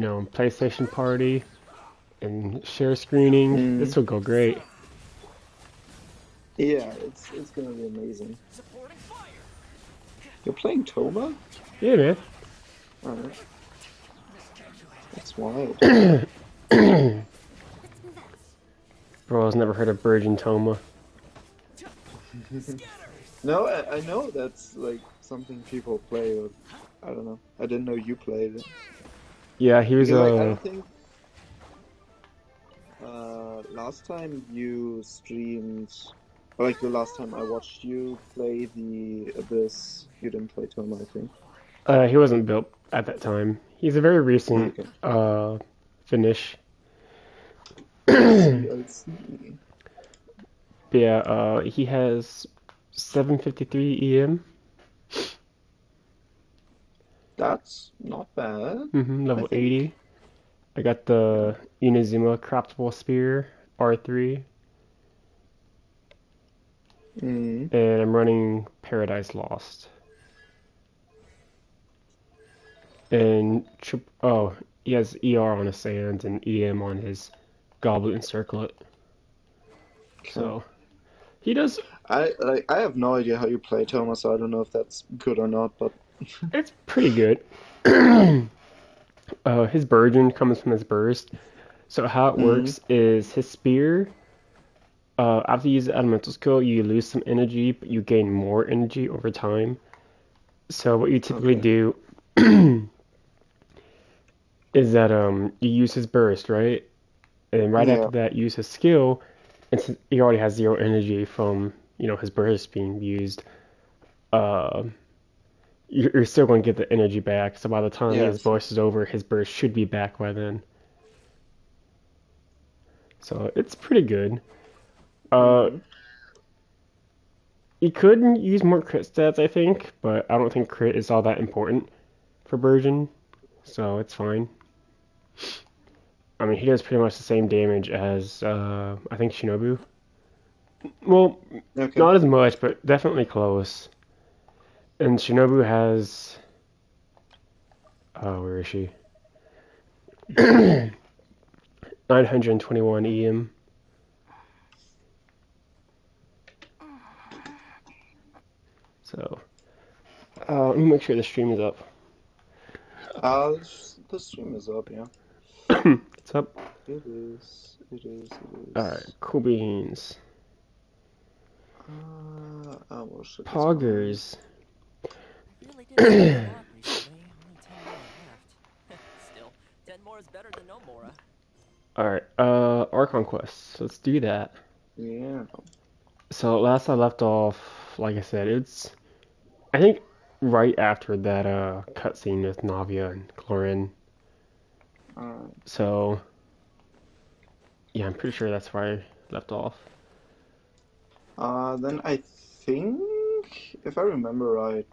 PlayStation Party and share screening. Mm. This would go great. Yeah, it's gonna be amazing. You're playing Toma? Yeah, man. Alright, that's wild. Bro, I've never heard of Virgin Toma. No, I know that's like something people play, but I don't know. I didn't know you played it. Yeah, he was Because like I a. don't think last time you streamed, or like the last time I watched you play the Abyss, you didn't play Toma, I think. He wasn't built at that time. He's a very recent Okay. finish. I see, I see. But yeah, he has 753 EM. That's not bad, I Level think. 80. I got Yeah. the Inazuma Craftable Spear R3, Mm. and I'm running Paradise Lost. And he has ER on his sands and EM on his Goblet and Circlet. Okay. So he does. I have no idea how you play Toma, so I don't know if that's good or not, but It's pretty good. His burgeon comes from his burst. So how it mm. works is his spear. After you use the elemental skill, you lose some energy, but you gain more energy over time. So what you typically Okay. do is that you use his burst, right? And right after Yeah. that, use his skill, and since he already has zero energy from his burst being used, uh, you're still going to get the energy back. So by the time his Yes. burst is over, his burst should be back by then. So it's pretty good. Uh, Mm. he could use more crit stats, I think, but I don't think crit is all that important for Burgeon, so it's fine. I mean, he does pretty much the same damage as I think Shinobu. Well, Okay. not as much, but definitely close. And Shinobu has where is she? 921 EM. So let me make sure the stream is up. The stream is up, yeah. It's up. It is. It is. It All right, is. cool beans. Well, shit, it's behind. Poggers. I really did sweat a lot recently. Only 10 more left. Still, 10 more is better than no more. All right, Archon Quest. Let's do that. Yeah. So last I left off, like I said, it's I think right after that cutscene with Navia and Clorin. Alright. So yeah, I'm pretty sure that's where I left off. Then I think, if I remember right,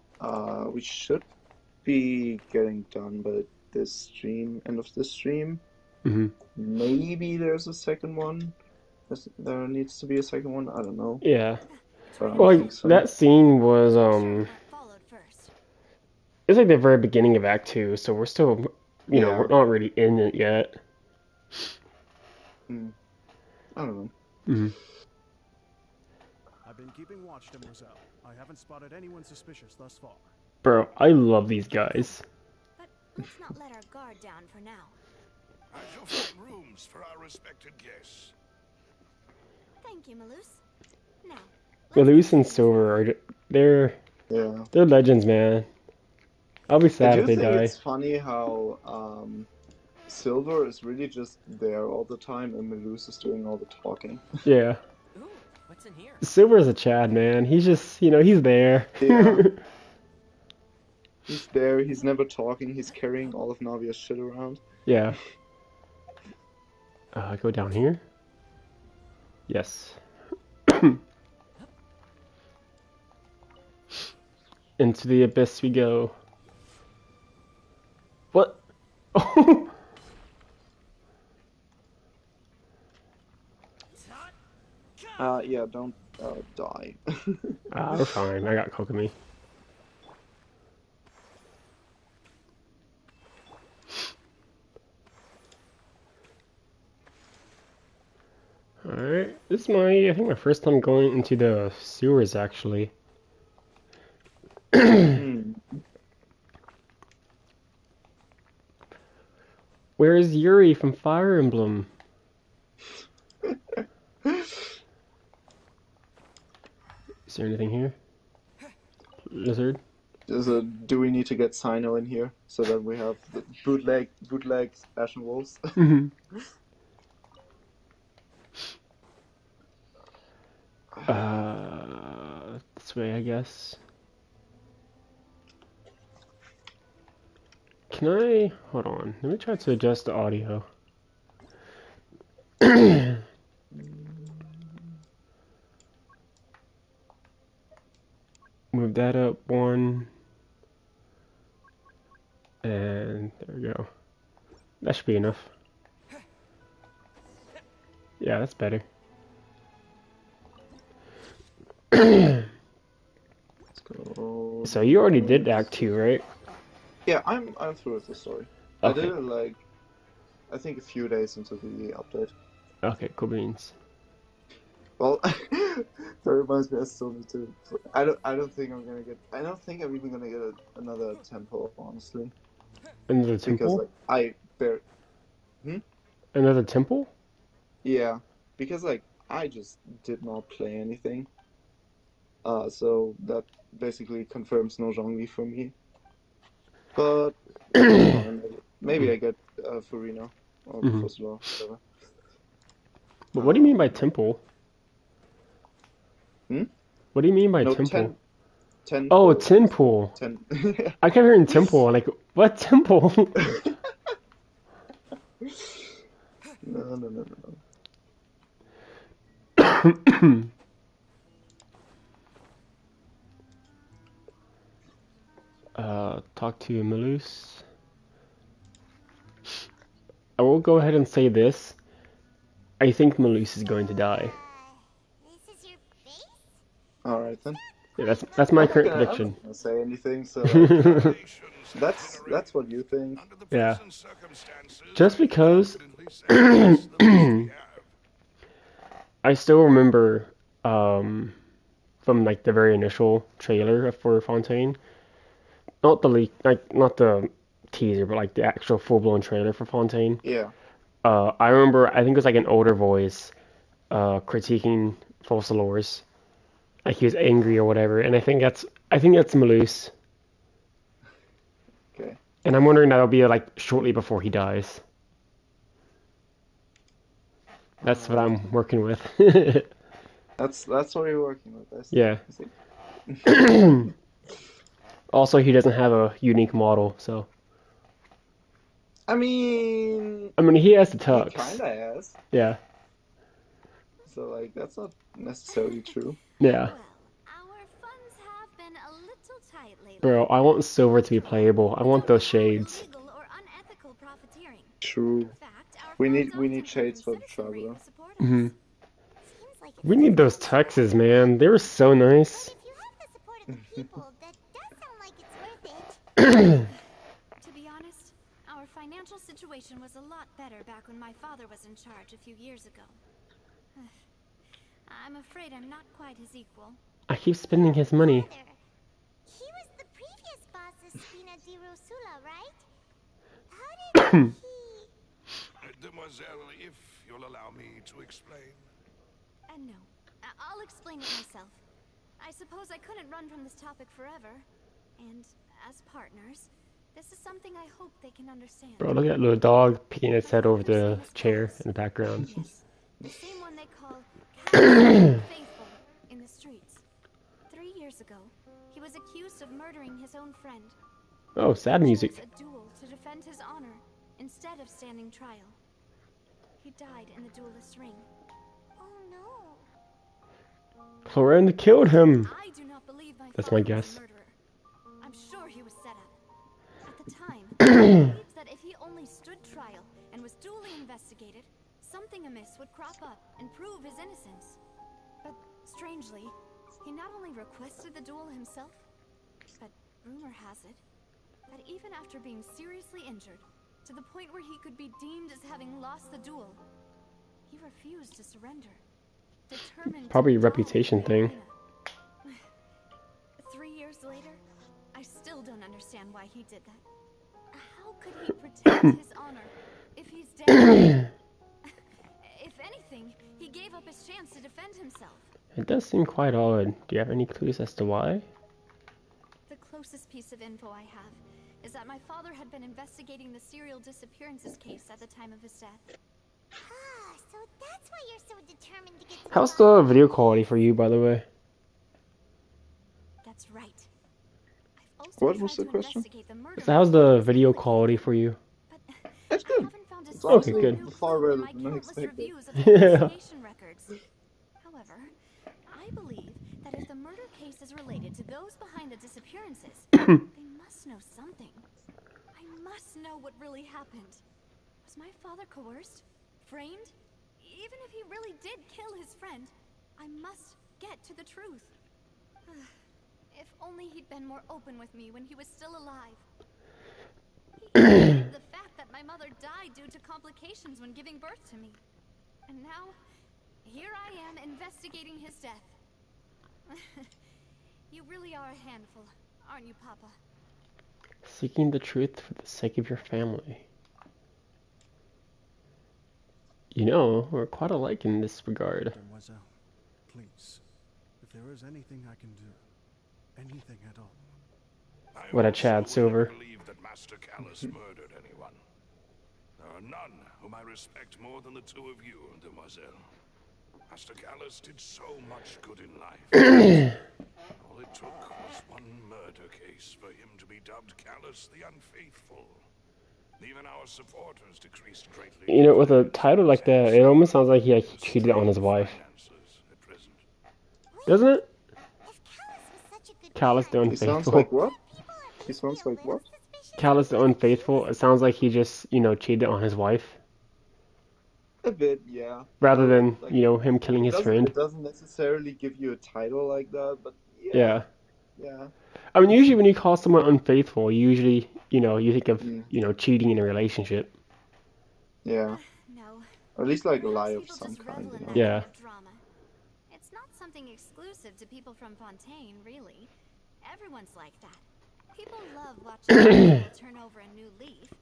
we should be getting done by this stream, end of this stream. hmm Maybe there's a second one. There needs to be a second one. I don't know, Yeah. but I don't Well, like think so. that scene was it's like the very beginning of Act Two, so we're still we're Yeah. not really in it yet. Hmm. I don't know. hmm I've been keeping watch, Demoiselle. I haven't spotted anyone suspicious thus far. Bro, I love these guys. But let's not let our guard down for now. I shall find rooms for our respected guests. Thank you, Malus. Now, Malus and Silver are they're Yeah. they're legends, man. I'll be I sad if do they think die. it's funny how Silver is really just there all the time and Melus is doing all the talking. Yeah. Ooh, what's in here? Silver's a Chad, man. He's just he's there. Yeah. He's there, he's never talking, he's carrying all of Navia's shit around. Yeah. Go down here. Yes. Into the abyss we go. What? Yeah, don't die. We're fine. I got Kokomi. Alright, this is I think my first time going into the sewers, actually. Hmm. Where is Yuri from Fire Emblem? Is there anything here? Lizard? Do we need to get Sino in here so that we have the bootleg Ashen Wolves? Mm-hmm. This way, I guess. Can I... Hold on. Let me try to adjust the audio. Move that up one. And there we go. That should be enough. Yeah, that's better. Let's go. So you already did Act 2, right? Yeah, I'm through with the story. I Okay. did it like I think a few days into the update. Okay, cool beans. Well, that reminds me, I still need to. I don't think I'm gonna get. I don't think I'm even gonna get another temple, honestly, Another because temple? like I bear. Another temple? Yeah, because like I just did not play anything. So that basically confirms no Zhongli for me. But it's fine. Maybe I get Furino or Mm-hmm. Foslo, whatever. But what do you mean by Um, temple? hmm? What do you mean by No, temple? 10 Oh, pool. tin So pool. 10. I kept hearing temple. Like, what temple? No. Talk to Malus. I will go ahead and say this. I think Malus is going to die. This is your base? Alright then. Yeah, that's my current I'm prediction. not gonna say anything, so like, Foundations to generate. that's what you think. Under the Yeah. present circumstances, Just I because confidently say it's the best we have. I still remember from like the very initial trailer for Fontaine, not the leak, like not the teaser, but like the actual full-blown trailer for Fontaine. Yeah. I remember I think it was like an older voice critiquing Fossilors, like he was angry or whatever, and I think that's Malus, Okay. and I'm wondering that'll be like shortly before he dies. That's what Alright. I'm working with. That's what you're working with. Yeah. I see. Also, he doesn't have a unique model, so I mean, I mean he has the he tux. kinda has. Yeah. So like, that's not necessarily true. Yeah. Well, our funds have been a little tight lately. Bro, I want Silver to be After all, playable. I we want don't those allow shades. illegal or unethical profiteering. True. In fact, our We funds need often come shades from for the citizenry traveler. who support Hmm. us. Seems like it's We need those difficult to tuxes, man. They were so But nice. if you have the support of the people, that does sound like it's worth it. To be honest, our financial situation was a lot better back when my father was in charge a few years ago. I'm afraid I'm not quite his equal. I keep spending his money. Father, he was the previous boss of Spina di Rosula, right? How did he... Demoiselle, if you'll allow me to explain. No. I'll explain it myself. I suppose I couldn't run from this topic forever. And as partners, this is something I hope they can understand. Bro, look at that little dog peeking its My head over father's the famous chair boss. in the background. Yes, the same one they call Captain Faithful in the streets. 3 years ago, he was accused of murdering his own friend. Oh, sad He music. chose a duel to defend his honor instead of standing trial. He died in the duelist's ring. Oh no. Clorinda killed him. I do not believe my That's father my was guess. a murderer. I'm sure he was set up. At the time, I believed that if he only stood trial and was duly investigated, something amiss would crop up and prove his innocence. But strangely, he not only requested the duel himself, but rumor has it that even after being seriously injured, to the point where he could be deemed as having lost the duel, he refused to surrender. determined Probably to a die reputation for thing. Helena. 3 years later, I still don't understand why he did that. How could he protect his honor if he's dead? If anything, he gave up his chance to defend himself. It does seem quite odd. Do you have any clues as to why? The closest piece of info I have is that my father had been investigating the serial disappearances case at the time of his death. Ah, so that's why you're so determined to get to How's the bottom. the video quality for you, by the way? That's right. I've also What tried was the to question? investigate the murder So how's mystery the as video well if I quality can, for you? but It's I good. haven't found a It's single Okay, honestly good. new far clue better in my than I countless expected. reviews of the Yeah. investigation records. However, I believe that if the murder case is related to those behind the disappearances, they must know something. I must know what really happened. Was my father coerced? Framed? Even if he really did kill his friend, I must get to the truth. If only he'd been more open with me when he was still alive. He hid the fact that my mother died due to complications when giving birth to me. And now, here I am investigating his death. You really are a handful, aren't you, Papa? Seeking the truth for the sake of your family. You know, we're quite alike in this regard. Mademoiselle, please, if there is anything I can do, anything at all. I What a also Chad would Silver. never believe that Master Callus murdered anyone. There are none whom I respect more than the two of you, Demoiselle. Master Callus did so much good in life. All it took was one murder case for him to be dubbed Callus the Unfaithful. Even our supporters decreased greatly. You know, with a title like that, it almost sounds like he cheated on his wife. Finances at present. Doesn't it? If Callus was such a good Callus the man, He sounds Unfaithful. like what? people at He least sounds be a like little what? suspicious Callus the of his Unfaithful. It sounds like he just, cheated on his wife. A bit, yeah. Rather Or than, like him killing his friend. it doesn't necessarily give you a title like that, but Yeah. yeah. I mean, usually when you call someone unfaithful, usually, you think of, Mm, cheating in a relationship. yeah. No. Or at least like a Perhaps lie of people some just kind, revel you in know? that Yeah. kind of drama. It's not something exclusive to people from Fontaine, really. Everyone's like that. People love watching good people turn over a new leaf,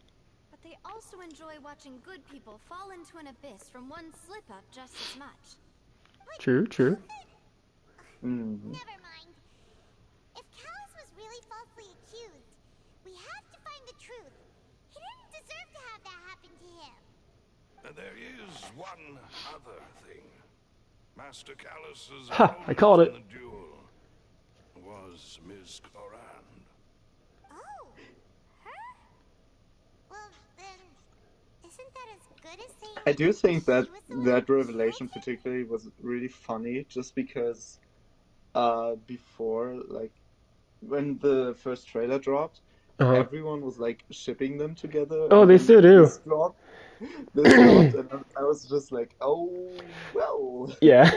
but they also enjoy watching good people fall into an abyss from one slip-up just as much. True, true. Mm. Never mind. If Callus was really falsely accused, we have to find the truth. He didn't deserve to have that happen to him. There is one other thing. Master Callus's Ha! I opponent called in it. the duel was Ms. Clorand. Oh, her? Well, then, isn't that as good as saying I do think that she was the one that who revelation killed him? particularly was really funny, just because before, like when the first trailer dropped, Uh-huh. everyone was like shipping them together, Oh, and they then still do. this dropped, and I was just like, oh well. Yeah.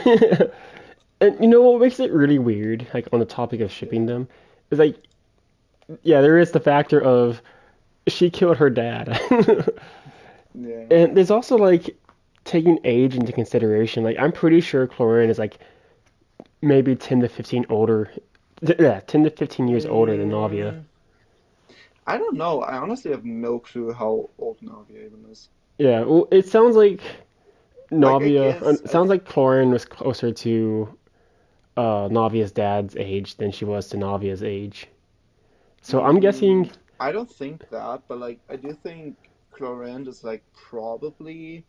And you know what makes it really weird, like on the topic of shipping them, is like, yeah, there is the factor of she killed her dad. Yeah. And there's also like taking age into consideration. Like I'm pretty sure Clorin is like maybe 10 to 15 older. Yeah, 10 to 15 years older than Navia. Mm, I don't know. I honestly have no clue how old Navia even is. Yeah, well, it sounds like Like, I Navia. guess It sounds like Clorin was closer to Navia's dad's age than she was to Navia's age. So I'm guessing. I don't think that, but like I do think Clorand is like probably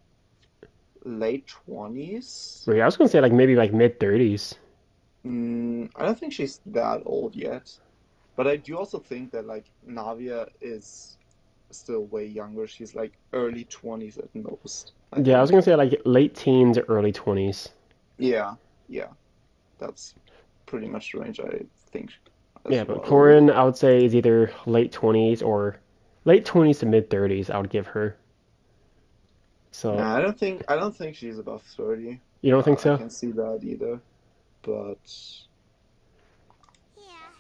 late 20s. Wait, I was gonna say like maybe like mid 30s. I don't think she's that old yet. But I do also think that like Navia is still way younger. She's like early 20s at most, I Yeah, I was think. gonna say like late teens or early 20s. Yeah, yeah. That's pretty much the range I think Yeah, as but well. Corin, I would say is either late 20s or late 20s to mid 30s. I would give her. So Nah, I don't think she's above 30. you don't think I so? can see that either. But Yeah,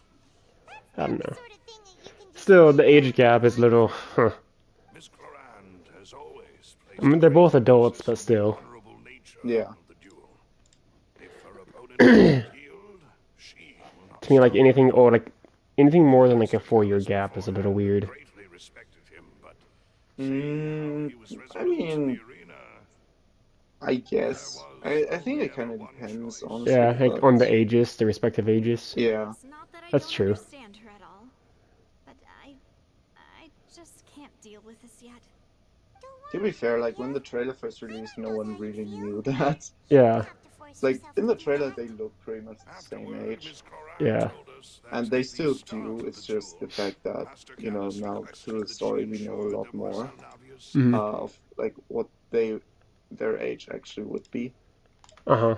that's I not don't the know. sort of thing that you can just Still, find the out age in gap is little. hindsight. Miss Clorand has always I placed mean, they're great both adults, emphasis but on the still. honorable nature yeah. of the duel. To me, like anything or like anything more than like a 4-year gap is a little weird. Greatly respected him, but Mm, he was I resolute in the mean, arena. I There guess. was I think only it ever kind of one depends, choice. honestly, Yeah, like but on the ages, the respective ages. yeah. It's not that I That's don't true. understand her at all, but I just can't deal with this yet. Don't To worry, be fair, like when Lydia. the trailer first Paimon released, no knows one how you really feel. knew that. You don't Yeah, have to force Like yourself in to the do trailer, that. they look pretty much the same Afterward, age, Miss Corral yeah. told us and that they the still start do. of It's the just the duel. fact that, Master you know, Callus now through requested the that she story we know a ensure lot more Demoiselle Navius Hmm. of like what their age actually would be. Uh-huh.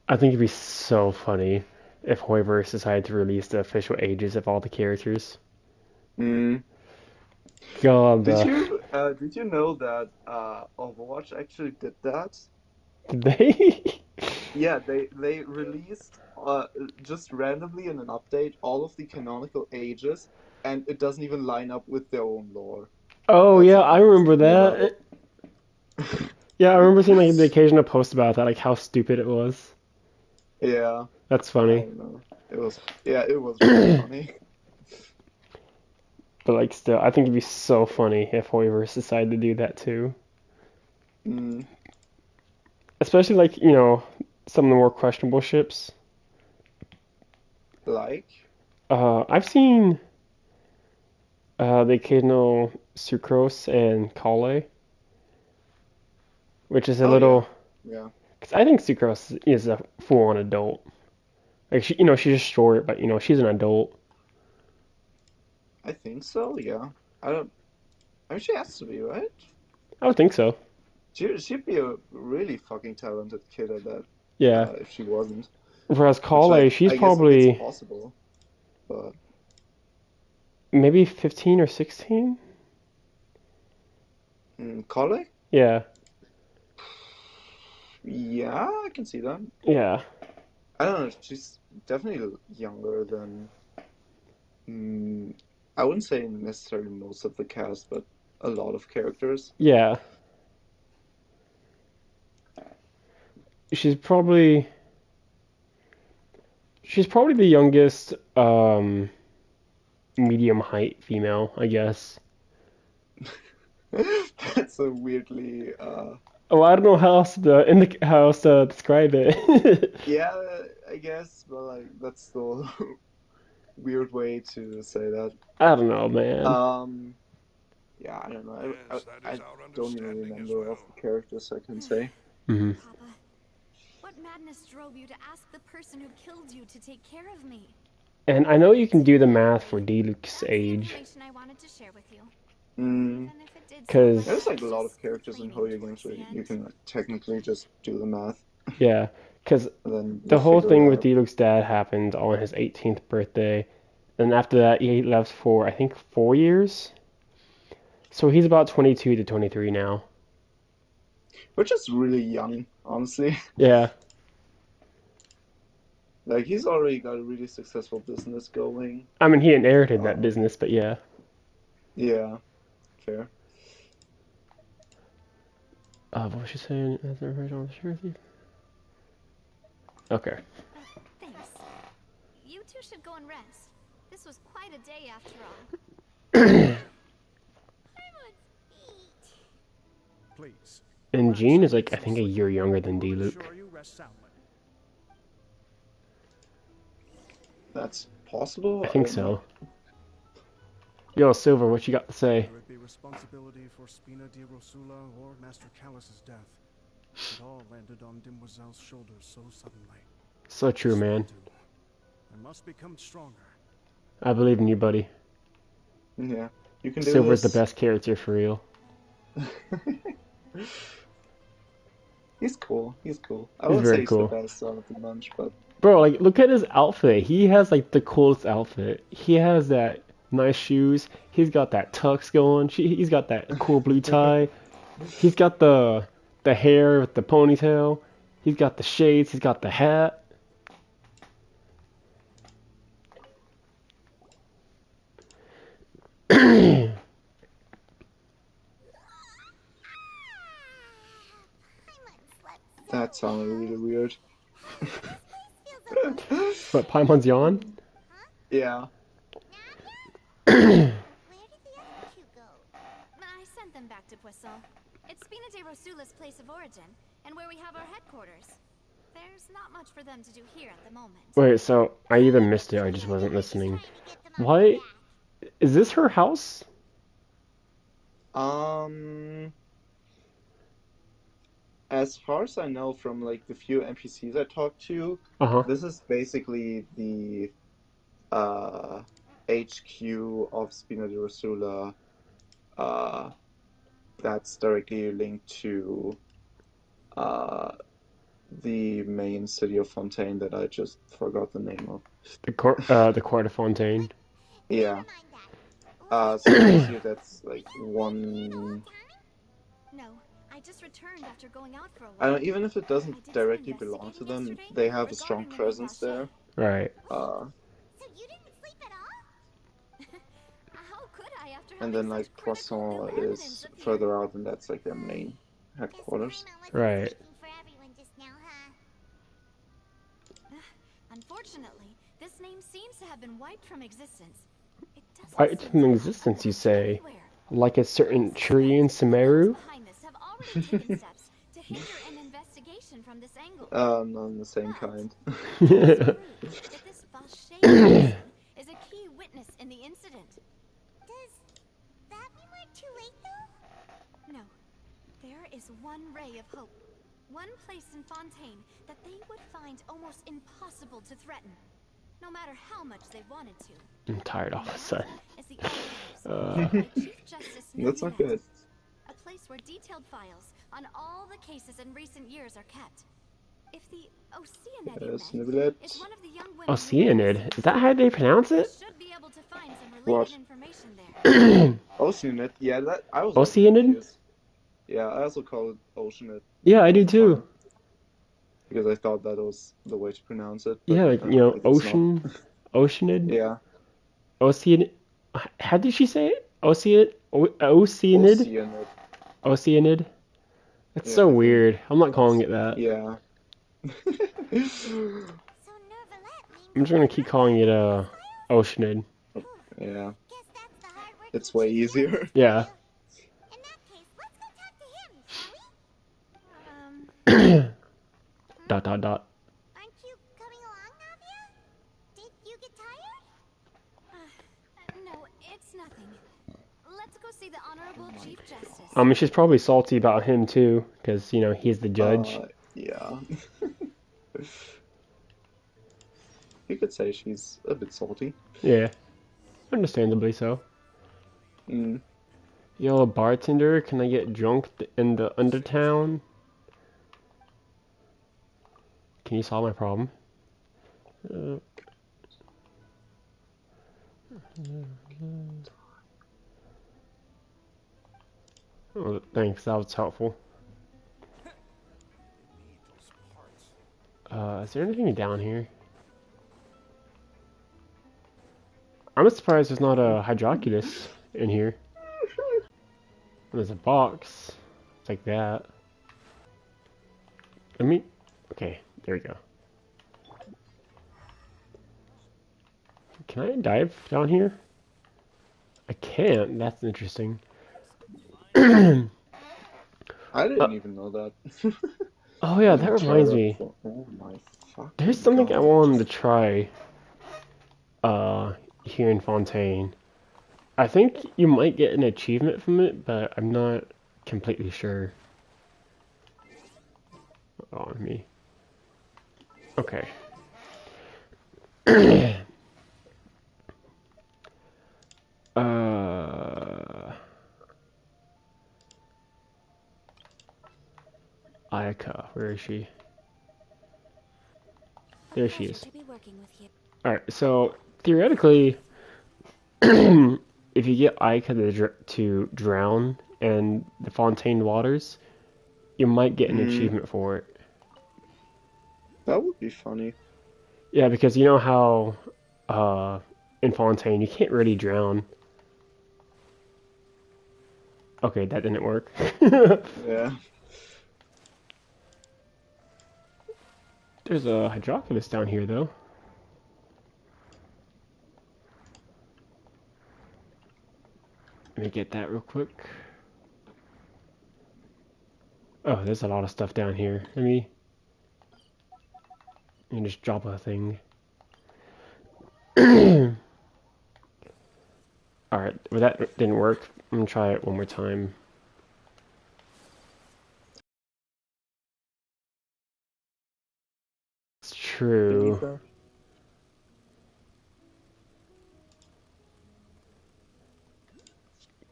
I think it'd be so funny if Hoiverse decided to release the official ages of all the characters. Mm. God, Did you know that Overwatch actually did that? did they? Yeah, they released just randomly in an update all of the canonical ages, and it doesn't even line up with their own lore. Oh That's yeah, the I funniest remember thing that. about it. Yeah, I remember seeing like the occasional post about that, like how stupid it was. Yeah, That's I funny. don't know. It was really funny. But like still, I think it'd be so funny if Hoiverse decided to do that too. Mm, Especially like, some of the more questionable ships. like, I've seen the occasional Sucrose and Kale, which is a oh yeah, little, yeah, because I think Sucrose is a full-on adult. Like she's just short, but she's an adult. I think so. Yeah, I don't. I mean, she has to be, right? I would think so. She'd be a really fucking talented kid at that, Yeah. if she wasn't. Whereas Which, Kale, like, she's I guess it's probably possible, but maybe 15 or 16. Kale? Yeah. Yeah, I can see that. Yeah. I don't know. She's definitely younger than. Mm, I wouldn't say necessarily most of the cast, but a lot of characters. Yeah. She's probably she's probably the youngest medium height female, I guess. That's a weirdly. Oh, I don't know how else to describe it. Yeah, I guess, but like that's still a weird way to say that. I don't know, man. Um, yeah, I don't know. Yes, that I is our don't even understanding as remember of well. the characters I can say. Hmm. Papa, what madness drove you to ask the person who killed you to take care of me? And I know you can do the math for Diluc's That's the age, information I wanted to share with you. Mm, Even if it did sound like there's because I like a was lot of just characters in complaining Hoyo games towards where the you end. can like, technically just do the math yeah, because and then the you whole figure thing it with out. Diluc's dad happened on his 18th birthday. Then after that, he left for I think 4 years. So he's about 22 to 23 now. Which is really young, honestly. Yeah. Like he's already got a really successful business going. I mean, he inherited that Um, business, but yeah. yeah, fair. What was she saying? Okay. Thanks. You two should go and rest. This was quite a day after all. Paimon's feet. Please. And Relax Jean is and like, get I some think, a sleep. year younger than We'll Diluc. ensure you rest soundly. That's possible. I I think don't know. so. Yo, Silver, what you got to say? Whether it be responsibility for Spina di Rosula or Master Callus's death, it all landed on Demoiselle's shoulders so suddenly. So true, man. I must become stronger. I believe in you, buddy. Yeah, you can do Silver's the this. best character for real. He's cool. He's cool. I He's wouldn't say very he's the cool. best out of the bunch, but Bro, like, look at his outfit. He has, like, the coolest outfit. He has that nice shoes. He's got that tux going. He's got that cool blue tie. He's got the hair with the ponytail. He's got the shades. He's got the hat. Paimon slept so that sounded well. really weird. This place feels a What, Paimon's yawn? Yeah. Where did the other two go? I sent them back to Poisson. It's Spina de Rosula's place of origin, and where we have our headquarters. There's not much for them to do here at the moment. Wait, so I either missed it or I just wasn't listening. Trying to get them off Why? your back. Is this her house? As far as I know from like the few NPCs I talked to, Uh-huh. this is basically the HQ of Spina di Rosula. That's directly linked to the main city of Fontaine that I just forgot the name of. The Court of Fontaine. Yeah. Never mind that. So basically that's like one. No, I just returned after going out for a I while. don't, even if it I doesn't did some directly belong to them, investigating they have a yesterday strong regarding the presence there. Right. So you didn't sleep at all? How could I after And having then like such critical new Poisson evidence is appear? further out, and that's like their main Guess headquarters. Paimon wasn't Right. speaking for everyone just now, huh? Unfortunately, this name seems to have been wiped from existence. It doesn't Wiped seem from to be existence, you around say? anywhere. Like a certain tree in Those Sumeru? behind this have already taken steps to hinder an investigation from this angle. None the same kind. It's proof that this Vache person is a key witness in the incident. Does that mean we're too late, though? No, there is one ray of hope. One place in Fontaine that they would find almost impossible to threaten, no matter how much they wanted to. I'm tired all of a sudden. Is the archives by Chief Justice That's not Nyra, good. a place where detailed files on all the cases in recent years are kept. If the Oceanid you met Snivelet. is one of the young women Oceanid? Is that how they pronounce it? should be able to find some related What? information there. Oceanid. Yeah, that I was Oceanid? confused. Yeah, I also call it Oceanid Yeah, I do too. because I thought that was the way to pronounce it. But Yeah, like, you know, apparently it's not. ocean, Oceanid, Yeah, Ocean. How did she say it? Oceanid, Oceanid, Oceanid. Oceanid. That's Yeah, so I think- weird. I'm not calling it that. Yeah. So Nervalet means I'm just gonna keep calling it Oceanid. Yeah, guess that's the hard-working it's way Chief easier. Justice Yeah. for you. In that case, let's go talk to him, shall we? Dot dot dot. Aren't you coming along, Navia? Did you get tired? No, it's nothing. Let's go see the Honorable Chief Justice. I mean, she's probably salty about him too, because you know he's the judge. Yeah. You could say she's a bit salty. Yeah, understandably so. Mm. Yo, bartender, can I get drunk in the Undertown? Can you solve my problem? Oh, thanks, that was helpful. Is there anything down here? I'm surprised there's not a Hydroculus in here. There's a box. It's like that. Let me... Okay, there we go. Can I dive down here? I can't. That's interesting. I didn't even know that. Oh yeah, that reminds me. Oh my fuck. There's something I wanted to try. Here in Fontaine. I think you might get an achievement from it, but I'm not completely sure. Oh, me. Okay. Ayaka, where is she? There she is. To be working with you. Alright, so theoretically, if you get Ayaka to drown in the Fontaine waters, you might get an achievement for it. That would be funny. Yeah, because you know how in Fontaine you can't really drown. Okay, that didn't work. Yeah. There's a Hydroculus down here, though. Let me get that real quick. Oh, there's a lot of stuff down here. Let me just drop a thing. Alright, well that didn't work. I'm gonna try it one more time. It's true. Beneath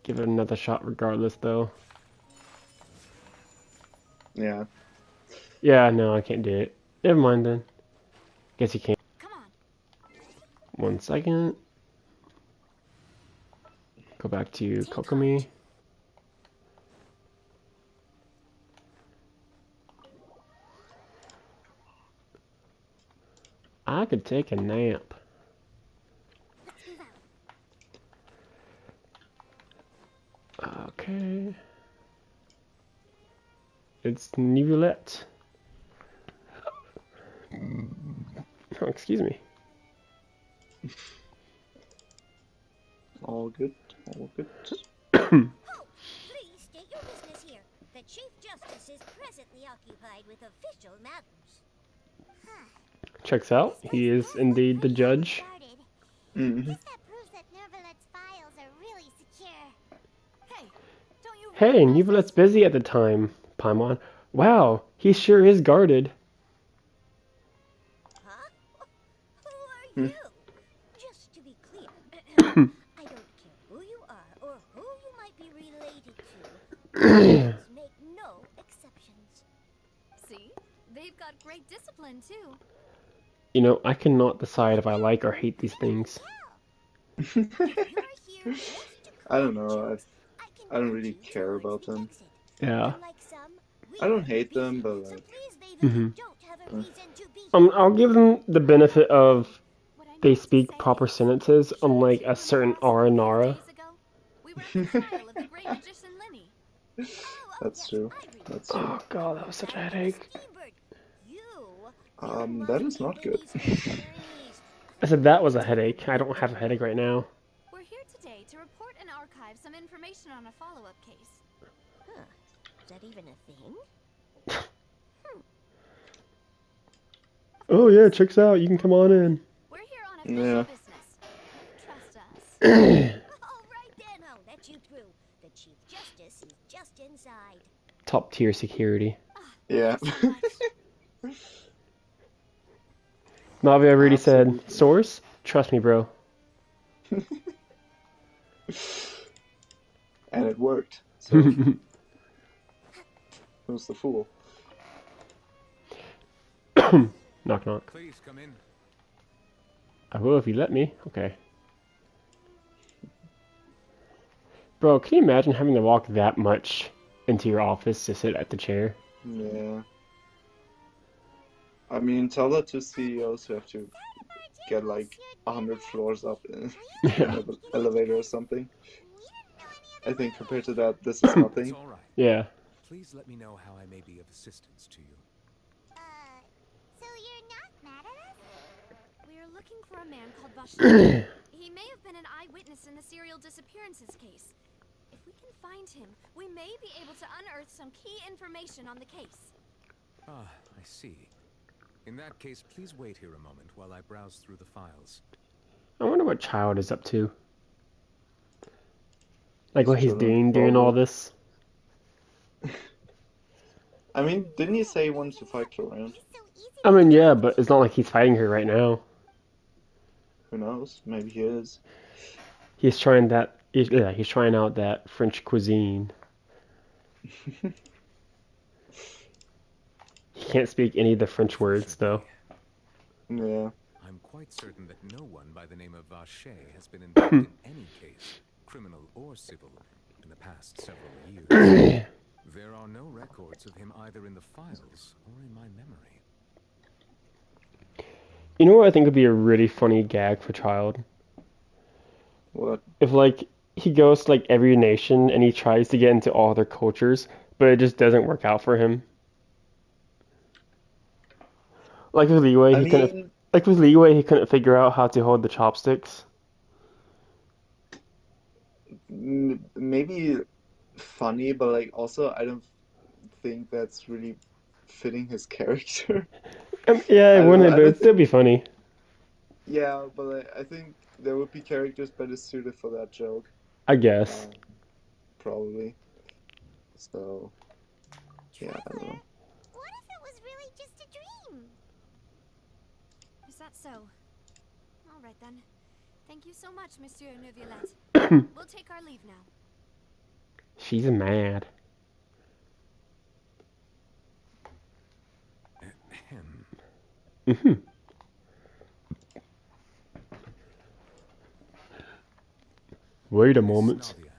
Give it another shot regardless, though. Yeah. Yeah, no, I can't do it. Never mind then. Guess you can't. Come on. 1 second. Go back to Kokomi. I could take a nap. Let's move out. Okay. It's Nyra. Oh, excuse me. All good. All good. Please state your business here. The Chief Justice is presently occupied with official matters. Checks out. He is indeed the judge. Mm-hmm. Guess that proves that Nervalet's files are really secure. Hey, don't you Hey, realize Nyra's busy at the time, Paimon. Wow, he sure is guarded. Huh? Who are you? Just to be clear, I don't care who you are or who you might be related to. Rules make no exceptions. See? They've got great discipline, too. You know, I cannot decide if I like or hate these things. If you are here just to I don't collect know. jewels, I don't can really guide you care towards about the them. exit. Yeah. Unlike some, we I don't are hate busy, them, but so like, please leave if you don't have a reason to be here. I'll give them the benefit of What I they meant to speak say proper is, sentences, shouldn't unlike you a certain remember us a few Nara. days ago? We were at the trial of the great magician Lenny. that's Yes, true. I remember. That's true. Oh god, that was such a Back to the headache. steamboat. You That must is be not good. Lenny's attorneys. I said that was a headache. I don't have a headache right now. We're here today to report and archive some information on a follow-up case. Huh. Is that even a thing? Oh yeah, checks out. You can come on in. We're here on official Yeah. business. Trust us. All right then, I'll let you through. The Chief Justice is just inside. Top tier security. Yeah. Thanks so much. Navi already said, Absolutely. source? Trust me, bro. And it worked. So who's the fool? Knock knock. Please come in. I will if you let me. Okay. Bro, can you imagine having to walk that much into your office to sit at the chair? Yeah. I mean, tell that to CEOs who have to get like 100 floors up in Yeah. an elevator or something. I think compared to that, this is nothing. It's all right. Yeah. Please let me know how I may be of assistance to you. So you're not mad at us? We're looking for a man called Bashir. He may have been an eyewitness in the serial disappearances case. If we can find him, we may be able to unearth some key information on the case. Ah, I see. In that case, please wait here a moment while I browse through the files. I wonder what Child is up to. Like what he's Chilling, doing during all probably. this. I mean, didn't you say he wanted to fight around? He's so easy I to mean, yeah, manipulate. but it's not like he's fighting her right now. Who knows? Maybe he is. He's trying that. He's trying out that French cuisine. He can't speak any of the French words though. Yeah. I'm quite certain that no one by the name of Vache has been involved in any case, criminal or civil, in the past several years. There are no records of him either in the files or in my memory. You know what I think would be a really funny gag for Child? What? If like he goes to like every nation and he tries to get into all their cultures, but it just doesn't work out for him. Like with Leeway, I he couldn't. mean, Like with Leeway, he couldn't figure out how to hold the chopsticks. maybe funny, but like also I don't think that's really fitting his character. Yeah, I it don't know. wouldn't, I but don't it'd still think. be funny. Yeah, but I think there would be characters better suited for that joke. I guess. Um, probably. So yeah, I don't Trevor, know. what if it was really just a dream? Is that so? All right then. Thank you so much, Monsieur Neuvillette. We'll take our leave now. She's mad. Hmm. Wait a moment. Navia,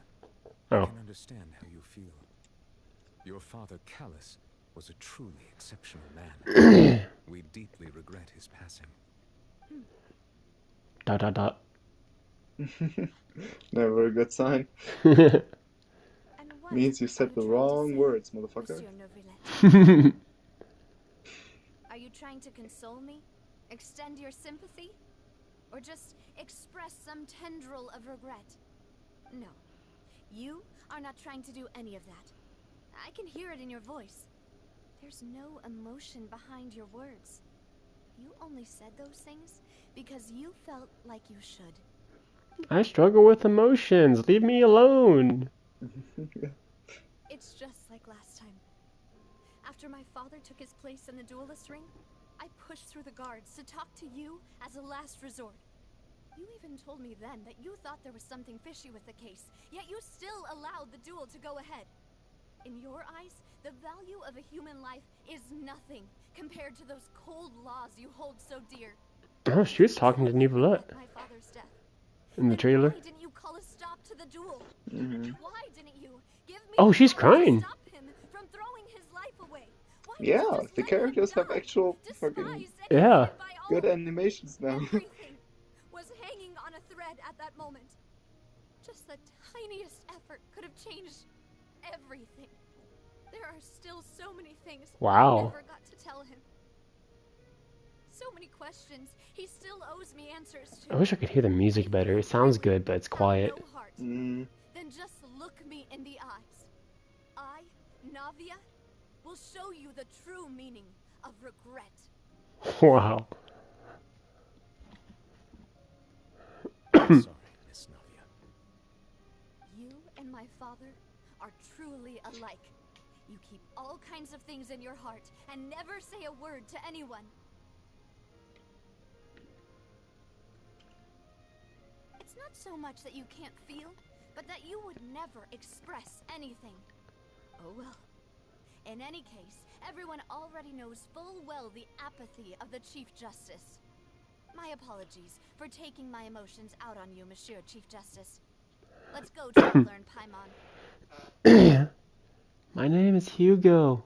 I Oh. can understand how you feel. Your father, Callus, was a truly exceptional man. We deeply regret his passing. Dot dot dot. Never a good sign. And what Means you are said you the trying to wrong say, words, motherfucker. Monsieur Neuvillette? Are you trying to console me? Extend your sympathy? Or just express some tendril of regret? No. You are not trying to do any of that. I can hear it in your voice. There's no emotion behind your words. You only said those things because you felt like you should. I struggle with emotions. Leave me alone. It's just like last time. After my father took his place in the duelist ring, I pushed through the guards to talk to you as a last resort. You even told me then that you thought there was something fishy with the case, yet you still allowed the duel to go ahead. In your eyes, the value of a human life is nothing compared to those cold laws you hold so dear. Oh, she was talking to Nicolette My father's death. in the Then trailer. why didn't you call a stop to the duel? Mhm. Why didn't you give me Oh, the she's power to crying. stop him from throwing his life away? Why did you Yeah, just the let him characters have die? actual fucking Despised and Yeah. hated by good all. animations now. Everything was hanging on a thread at that moment. Just the tiniest effort could have changed everything. There are still so many things I Wow. never got to tell him. So many questions he still owes me answers to. I wish I could hear the music better. It sounds good, but it's quiet. No heart. Mm. Then just look me in the eyes. I, Navia, will show you the true meaning of regret. Wow. I'm sorry, Miss Navia. You and my father are truly alike. You keep all kinds of things in your heart and never say a word to anyone. It's not so much that you can't feel, but that you would never express anything. Oh well. In any case, everyone already knows full well the apathy of the Chief Justice. My apologies for taking my emotions out on you, Monsieur Chief Justice. Let's go try to learn Paimon. My name is Hugo.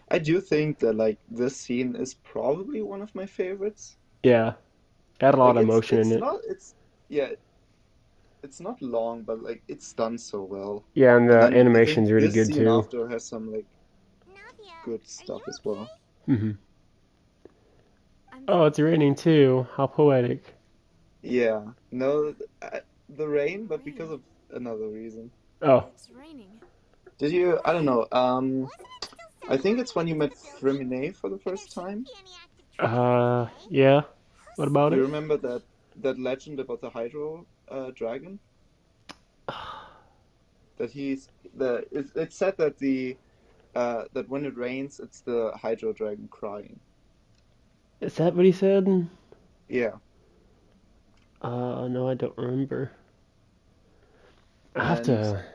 I do think that like this scene is probably one of my favorites. Yeah. Got a lot Like of emotion in it. it's not long, but like it's done so well. Yeah, and And the then I animation's think really this good scene too. after has some like Navia, good are stuff you as well. Hmm. I'm Oh, it's raining too. How poetic. Yeah, no, the rain, but because of another reason. Oh. It's raining. Did you? I don't know. Wasn't it still I think it's when you met sunny when we Freminet for the entered the building? first time. There shouldn't be any active travelers today. Yeah. How What about Do you it? remember that legend about the Hydro dragon? That it's said that that when it rains, it's the Hydro dragon crying. Is that what he said? Yeah, No, I don't remember. I have and to.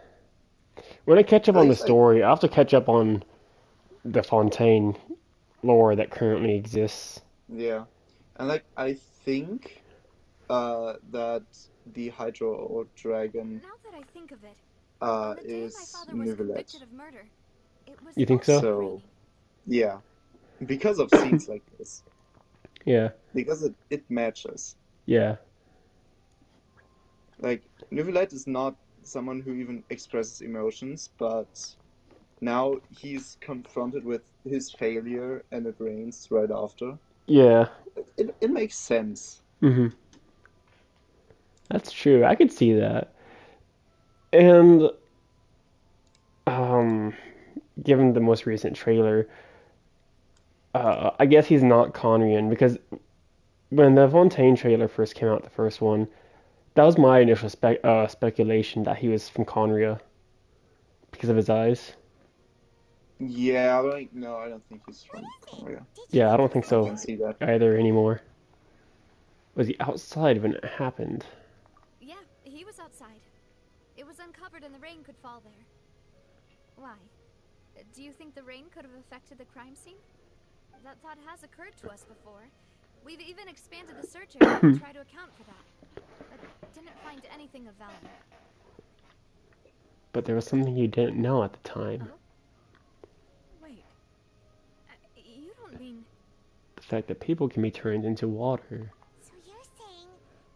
When I catch up I on the think like story, I have to catch up on the Fontaine lore that currently exists. yeah, and like I think that the Hydro dragon Now that I think of it, on the day my is father was Neuvillette. convicted of murder, it was You think also so? So raining. yeah, because of scenes like this, Yeah. because it matches. Yeah. Like Neuvillette is not someone who even expresses emotions, but now he's confronted with his failure and it rains right after. Yeah. It makes sense. Hmm. That's true. I could see that. And um, given the most recent trailer, I guess he's not Conrian because when the Fontaine trailer first came out, the first one, that was my initial speculation that he was from Conria because of his eyes. Yeah, like no, I don't think he's from Korea. Did you Yeah, I don't ever think I so can see that. either anymore. Was he outside when it happened? Yeah, he was outside. It was uncovered and the rain could fall there. Why? Do you think the rain could have affected the crime scene? That thought has occurred to us before. We've even expanded the search area to try to account for that, but didn't find anything of value. But there was something you didn't know at the time. Oh? Wait. You don't mean... The fact that people can be turned into water. So you're saying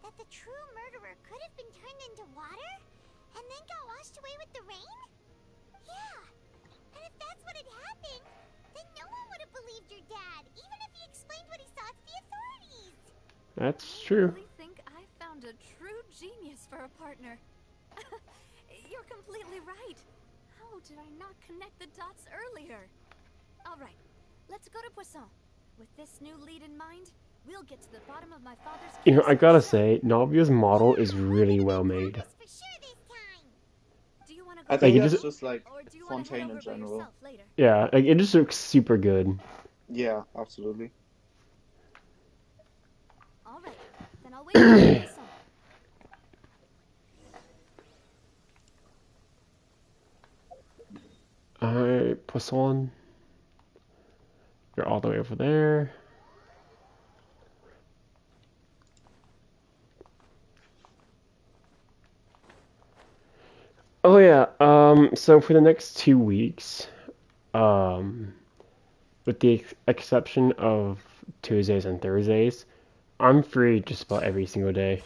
that the true murderer could have been turned into water and then got washed away with the rain? Yeah. And if that's what had happened, then no one would have believed your dad, even if he explained what he saw to the authorities. That's I true. really think I found a true genius for a partner. You're completely right. How did I not connect the dots earlier? All right, let's go to Poisson. With this new lead in mind, we'll get to the bottom of my father's case. You know, I gotta say, Navia's model is really well made. For sure this time. Do you want to go I Like, think it that's just- just like or do you want to head Fontaine in over by general. yourself later? Yeah, like, it just looks super good. Yeah, absolutely. All right, then I'll wait for you at Poisson. Alright, Poisson. You're all the way over there. Oh yeah, so for the next 2 weeks, um, with the exception of Tuesdays and Thursdays, I'm free just about every single day.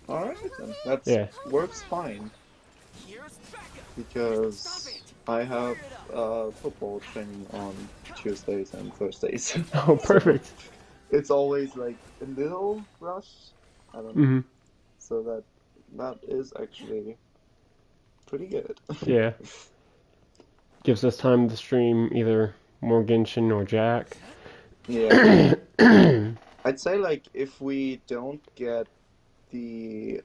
Alright then. That Yeah. works fine Here's Becca. Stop because it. I have Fire it up. football training on Tuesdays and Thursdays. Oh, So perfect. it's always like a little rush. I don't know. Hmm. So that is actually pretty good. Yeah. Gives us time to stream either more Genshin or Jack. Yeah. I'd say like if we don't get the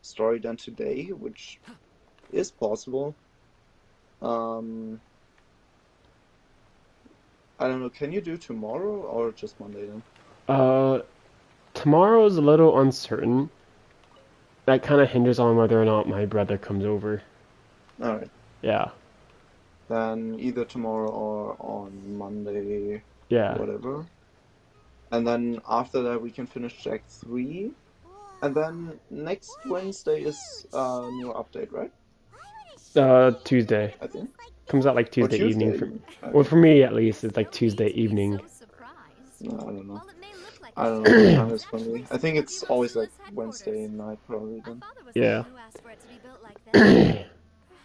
story done today, which is possible, I don't know, can you do tomorrow or just Monday then? Tomorrow's a little uncertain. That kind of hinders on whether or not my brother comes over. Alright. Yeah. Then either tomorrow or on Monday, Yeah. whatever. And then after that we can finish Jack 3. And then next Wednesday is new update, right? Tuesday. I think. Comes out like Or Tuesday Tuesday evening. even. Well, for me at least, it's like Tuesday evening. No, I don't know. While it may look like I a don't know what shame, time it's is for me. actually I think it's Spina always like Dirosula's Wednesday headquarters. night probably My then. father was Yeah. the one who asked for it to be built like this.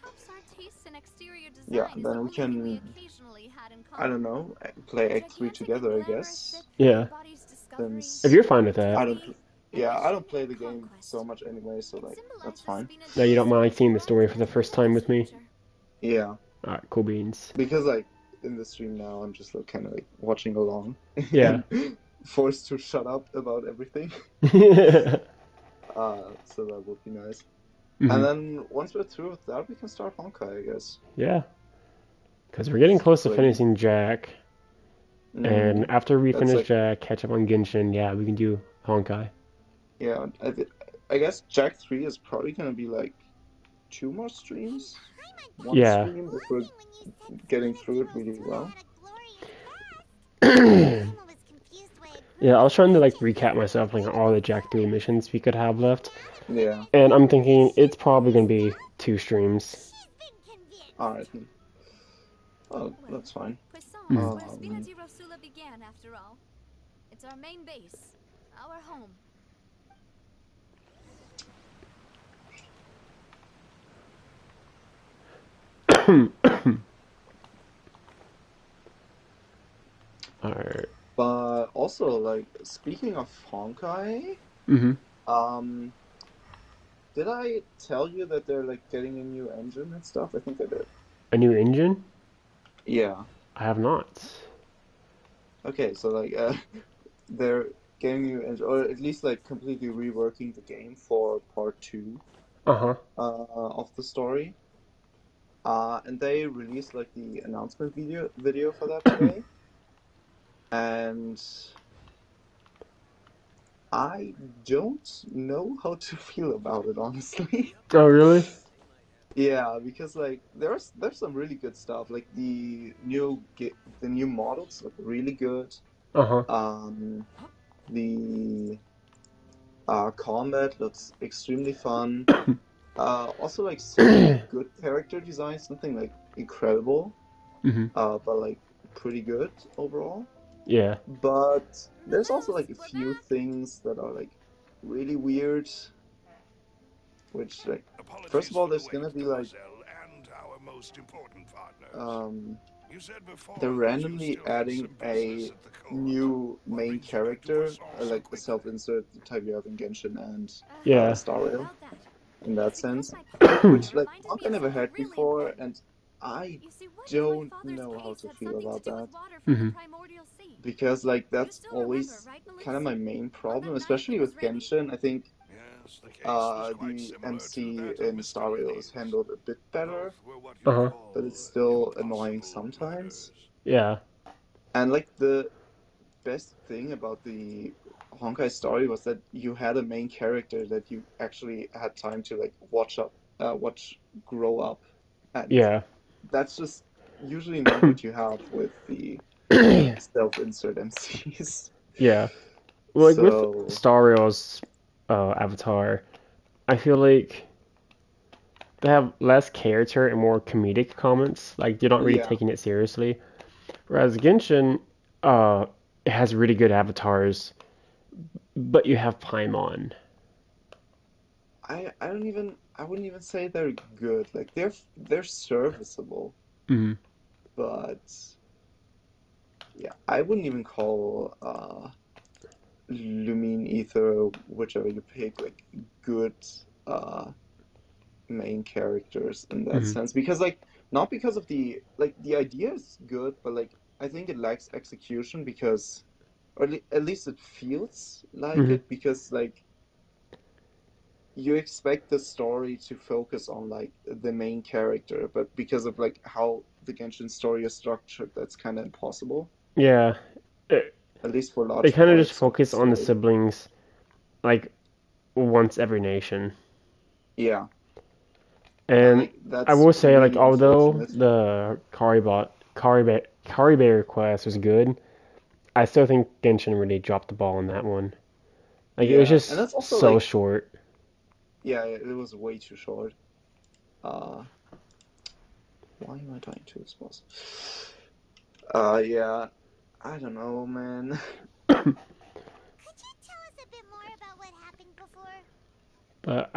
Perhaps our tastes in exterior design Yeah, is the then we only thing we can, occasionally had in I don't common. know, play The Act 3 gigantic together, I and glamorous guess. ship Yeah. embodies discovery, Since If you're fine with I that. don't, and yeah, I don't mission play and the game conquest. so much anyway, so It like that's symbolizes fine. Spina That you don't Dirosula's mind seeing the story for arrival the at first time with me. future. Yeah, Alright, cool beans. because like in the stream now, I'm just like kind of like watching along. Yeah. And forced to shut up about everything. So that would be nice. And Mhm. then once we're through with that, we can start Honkai, I guess. Yeah. Because we're getting close to Like, finishing Jack. And after we that's finish like, Jack, catch up on Genshin, yeah, we can do Honkai. yeah, I guess Jack 3 is probably gonna be like 2 more streams. One Yeah. stream if we're getting through it really well. Yeah, I was trying to like recap myself like on all the Jack 3 missions we could have left. Yeah. And I'm thinking it's probably gonna be 2 streams. Alright. Oh, that's fine. Poisson, Mhm. where Spina Dirosula began, after all. It's our main base, our home. Alright. But also, like, speaking of Honkai, Mm-hmm. Did I tell you that they're like getting a new engine and stuff? I think I did. A new engine? Yeah. I have not. Okay, so like they're getting new engine, or at least like completely reworking the game for part two Uh-huh. of the story. And they released like the announcement video for that today. And I don't know how to feel about it, honestly. Oh, really? Yeah, because like there's some really good stuff. Like the new models look really good. Uh-huh. The combat looks extremely fun. Also like some good character designs, nothing like incredible, Mm-hmm. but like pretty good overall. Yeah. But there's also like a few things that are like really weird, which like first Apologies of all for the there's wait, gonna be like Demoiselle, and our most important partners. um You said before they're that you randomly still had adding some a business at the co-op. new What main brings you back to character, Warsaw so like a quickly? self-insert type you have in Genshin and Yeah. Star Rail About that. in that It's because sense, my partner which like reminded punk me I of never something had really before, important. and I You see, what if my don't father's know how case to had feel something to about do that with water from the Mm-hmm. primordial sea? because like You that's still remember, always right, kind of Melise? my main On problem, that night it especially was with ready? Genshin. I think Yes, the case was quite the similar to MC that of in Mr. Star Rail is Lillies. handled a bit better, Both were what you'd Uh-huh. but call it's still annoying impossible sometimes. murders. Yeah. And like the best thing about the Honkai story was that you had a main character that you actually had time to like watch grow up, and Yeah. that's just usually not what you have with the self-insert MCs. Yeah. Well, like with So Star Rail's Avatar, I feel like they have less character and more comedic comments. Like they're not really yeah, taking it seriously. Whereas Genshin, uh, it has really good avatars, but you have Paimon. I wouldn't even say they're good. Like they're serviceable, Mm-hmm. but yeah, I wouldn't even call Lumine Ether, whichever you pick, like good uh main characters in that Mm-hmm. sense. Because like not because of the idea is good, but like I think it lacks execution because or at least it feels like Mm-hmm. it because like you expect the story to focus on like the main character, but because of like how the Genshin story is structured, that's kind of impossible, Yeah. It, at least for they large kind of just parts of the focus on the story. siblings, like once every nation. Yeah, and And like I that's will say, like, really although unfortunate. the Karibet quest was good, I still think Genshin really dropped the ball on that one. Like, it was Yeah, and just that's also so like short. yeah, it was way too short. Uh, why am I dying to this boss? Yeah, I don't know, man. Could you tell us a bit more about what happened before? But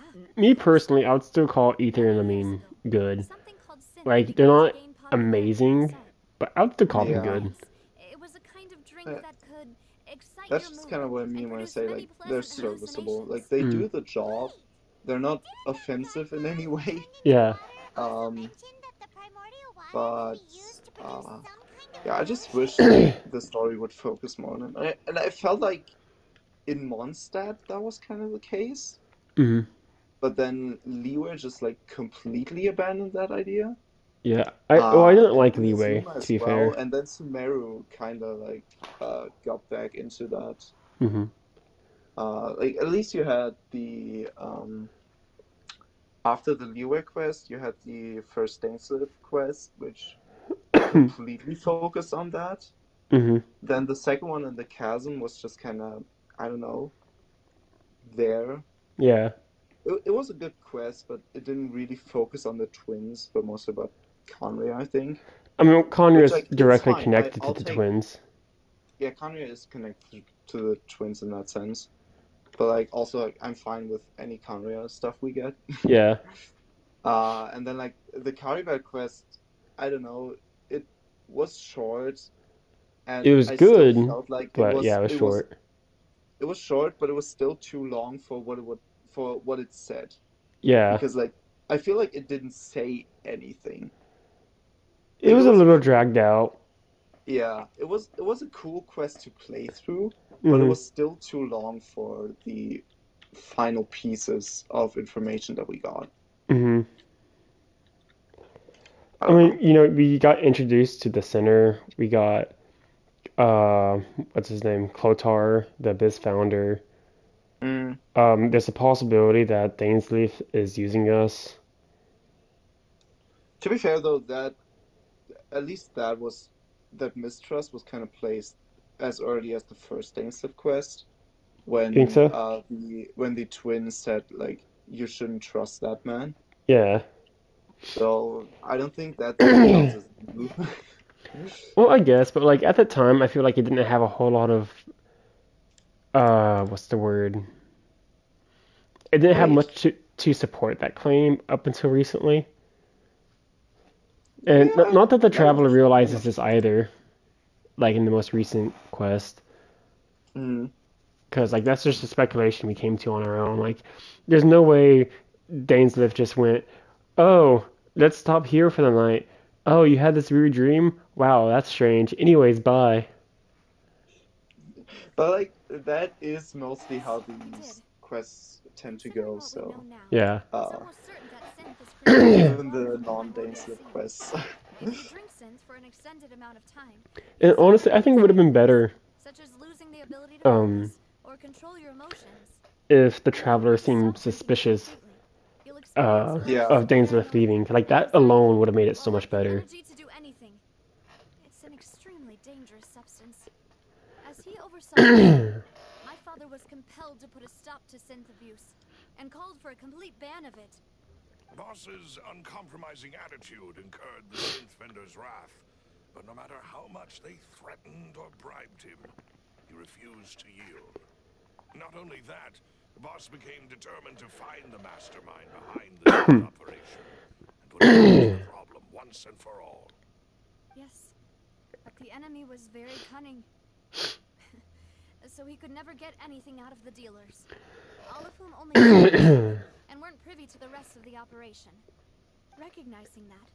Yeah. me Of course. personally, I would still call Ether and Many years Lamine ago, good. something called synth Like, they're began to not gain popularity in the amazing, set. but I would still call them Yeah, good. Yes, it was a kind of drink that, that could excite that's your just kind mood of what I and mean when I produce say many like they're pleasant serviceable. Like hallucinations. they Mm. do the job. They're not Didn't the offensive in any Primordial way. turned into Yeah. water also Um, mention that the primordial water could but be used to produce some kind of yeah, I just potion? wish the story would focus more on it. And I felt like in Mondstadt that was kind of the case, Hmm. but then Leeway just like completely abandoned that idea. Yeah. I didn't And like Leeway, Inazuma to as be well, fair. and then Sumeru kind of like got back into that. Hmm. Like at least you had the after the Leeway quest, you had the first Dainsliff quest, which completely focused on that. Hmm. Then the second one in the chasm was just kind of, I don't know, there. Yeah. It was a good quest, but it didn't really focus on the twins, but mostly about Conway, I think. I mean, Conra Which is like it's directly fine. connected to I'll the take twins. yeah, Conway is connected to the twins in that sense. But like also like I'm fine with any Conway stuff we get. Yeah. And then like the Caribou quest, I don't know, it was short, It and was I still good, felt like but yeah, it was short. it was short, but it was still too long for what it would for what it said. Yeah, Because like I feel like it didn't say anything. it Like it was a was a little bit, dragged out. yeah, it was a cool quest to play through, but it Hmm. was still too long for the final pieces of information that we got. Hmm. I I don't mean, know. we got introduced to the center. We got what's his name, Clotar, the Abyss founder. Mm. There's a possibility that Dainsleif is using us. To be fair though, that at least that mistrust was kind of placed as early as the first Dainsleif quest You think when so? the twins said like you shouldn't trust that man. Yeah. So I don't think that really counts as new. Well, I guess, but like at the time, I feel like it didn't have a whole lot of what's the word? It didn't have Wait. much to support that claim up until recently. And Yeah, not that the not Traveler much. Not realizes much. this either, like in the most recent quest, Mm. because like that's just a speculation we came to on our own. Like, there's no way Dainsleif just went, "Oh, let's stop here for the night. Oh, you had this weird dream? Wow, that's strange. Anyways, bye." But like that is mostly how It these did. quests tend to Considering go. what we know So now, Yeah. it's uh, almost certain that synth is created as a even water the from the primordial non-Dainsleif sea. quests. If you drink synth for an extended amount of time, And you'll see honestly, I think it would have unexpected been things, better such as losing the ability to um focus or control your emotions. if the Even if Traveler you seemed stop drinking it suspicious completely, you'll experience Yeah. lows of of Dainsleif paranoia, leaving. Like that anxiety, alone would have made it or so much lack of better. energy to do anything. It's an extremely dangerous substance. As he oversaw the scene, my father was compelled to put a stop to synth abuse and called for a complete ban of it. Boss's uncompromising attitude incurred the synth vendor's wrath, but no matter how much they threatened or bribed him, he refused to yield. Not only that, the boss became determined to find the mastermind behind the synth operation and put an end to the problem once and for all. Yes, but the enemy was very cunning. So he could never get anything out of the dealers, all of whom only saw initially and weren't privy to the rest of the operation. Recognizing that,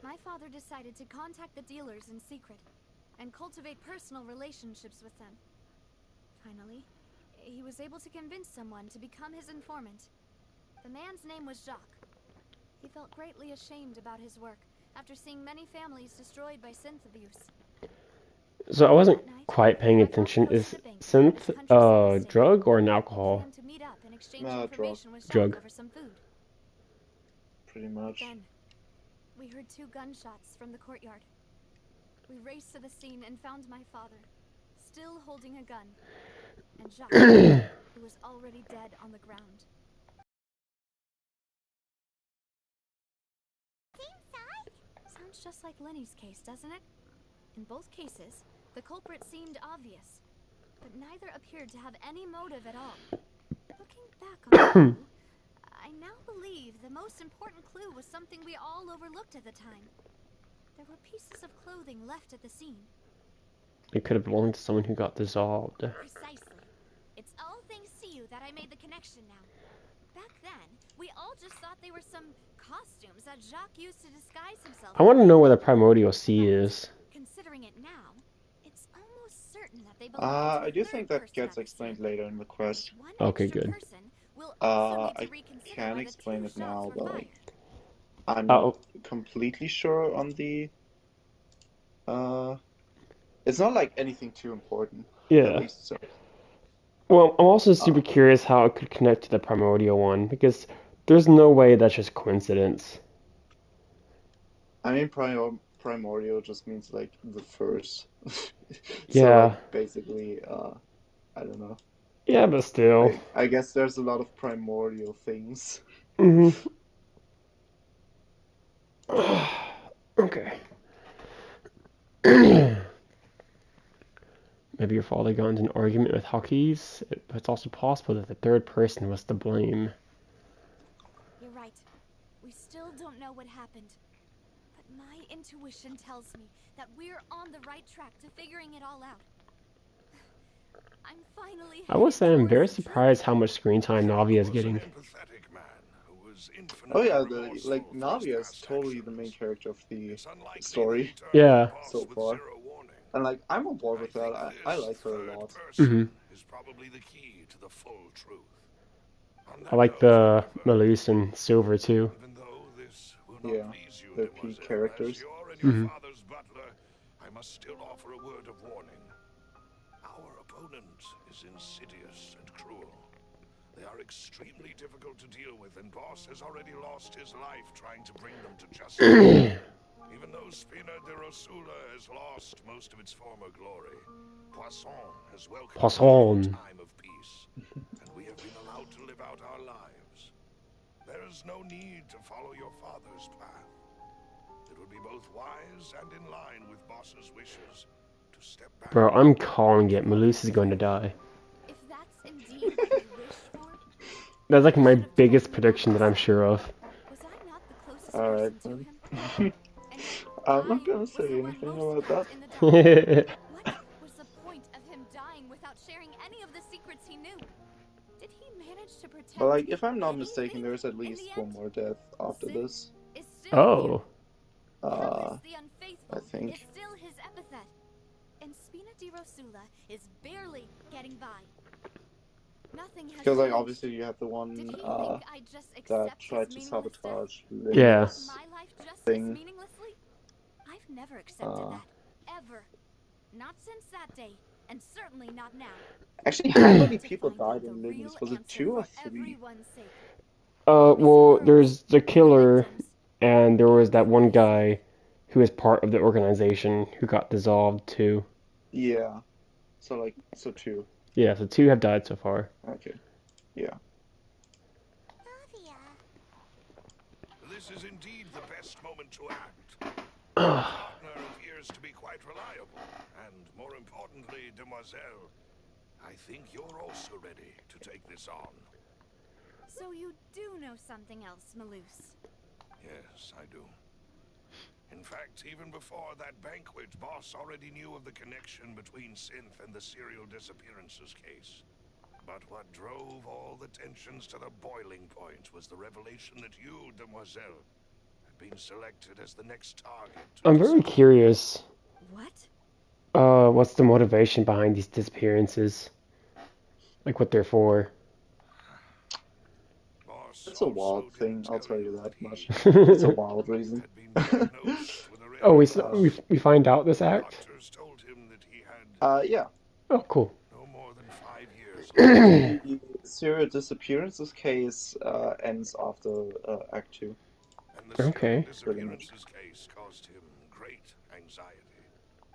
my father decided to contact the dealers in secret and cultivate personal relationships with them. Finally, he was able to convince someone to become his informant. The man's name was Jacques. He felt greatly ashamed about his work after seeing many families destroyed by synth abuse. So I wasn't That night, quite paying my father attention. hosted Is a banquet at synth his country city a estate drug or an and alcohol planned to meet up and exchange Drug, information with Jacques drug? over some food. pretty But much. then, we heard 2 gunshots from the courtyard. We raced to the scene and found my father, still holding a gun, and Jacques, who was already dead on the ground. Sounds just like Lenny's case, doesn't it? In both cases, the culprit seemed obvious, but neither appeared to have any motive at all. Looking back on the clue, I now believe the most important clue was something we all overlooked at the time. There were pieces of clothing left at the scene. It could have belonged to someone who got dissolved. Precisely. It's all thanks to you that I made the connection now. Back then, we all just thought they were some costumes that Jacques used to disguise himself I want to in. know where the Primordial Sea But, is. considering it now, it's almost certain that they belong to I a do third think that person gets at the explained scene. later in the quest. One Okay, extra good. person will also need to I reconsider can why the 2 explain it shots now, were but like fired. I'm not Oh, completely sure on the uh it's not like anything too important, at yeah. least so. Well, I'm also super Uh curious how it could connect to the Primordial one because there's no way that's just coincidence. I mean primordial just means like the first. So like Yeah. basically I don't know. Yeah, but still. I guess there's a lot of primordial things. Hmm. Okay. Maybe your father got into an argument with Hawkeyes, but it's also possible that the third person was to blame. You're right. We still don't know what happened. But my intuition tells me that we're on the right track to figuring it all out. I'm finally I will say headed I'm very towards the truth. surprised how much screen time Navi is Was getting. an empathetic man who was Oh infinitely yeah, remorseful like for his Navia is past totally the main actions. character of the It's unlikely that he story turned on Yeah. the boss so with far, zero warning. and like I'm on board I with that. think I this like her a third lot. person is probably the key to the full truth. On I that like note, the however, Malus and Silver too. even though this will not Yeah, please you, they're key demoiselle, as characters. you're and your father's butler, I must still offer a word of warning. Our opponent is insidious and cruel. They are extremely difficult to deal with, and Boss has already lost his life trying to bring them to justice. Even though Spina de Rosula has lost most of its former glory, Poisson has welcomed a Poisson. time of peace, and we have been allowed to live out our lives. There is no need to follow your father's path. It would be both wise and in line with Boss's wishes to step back. Bro, I'm calling it. Malus is going to die. If that's indeed what you wished for, That's like you my should have biggest told me prediction that I'm about sure of. this. Was I not the closest Alright person to then. him? And yet I'm I not gonna was say the one anything most about kept in the dark. Bro, What was the point of him dying without sharing any of the secrets he knew? Did he manage to protect But like, if I'm not anything mistaken, there's at in least the one end? more death after Sin this. is still oh. Callus the I Unfaithful is think. still his epithet. And Spina di Rosula is barely getting by. Nothing has Because like changed. obviously you have the Did one he think I'd just that accept tried his to meaningless death? sabotage Yeah. Live Lynn's my life just as thing. meaninglessly? I've never accepted Uh, that. Ever. Not since that day, and certainly not now. Actually, how many To people find out died the in real Lynn's? Was it answer 2 or for 3? everyone's sake. The missing Well, girls, there's the killer, victims, and there was that one everyone who guy who was part of the organization who got dissolved too. Yeah. So like, so 2. Yeah, so 2 have died so far. Okay. Yeah. Navia. This is indeed the best moment to act. Your partner appears to be quite reliable, and more importantly, demoiselle, I think you're also ready to take this on. So you do know something else, Malus. Yes, I do. In fact, even before that banquet, Boss already knew of the connection between Synth and the serial disappearances case. But what drove all the tensions to the boiling point was the revelation that you, demoiselle, had been selected as the next target. I'm very curious. What? What's the motivation behind these disappearances? Like what they're for? Boss It's a also wild thing, didn't I'll tell tell you that he much. It's a wild had reason. been diagnosed with a rare Oh, illness. we find out this act? Doctors told him that he had Yeah. Oh, cool. no more than 5 years left. The serial disappearances case ends after Act 2. And the serial Okay. disappearances case caused him great anxiety.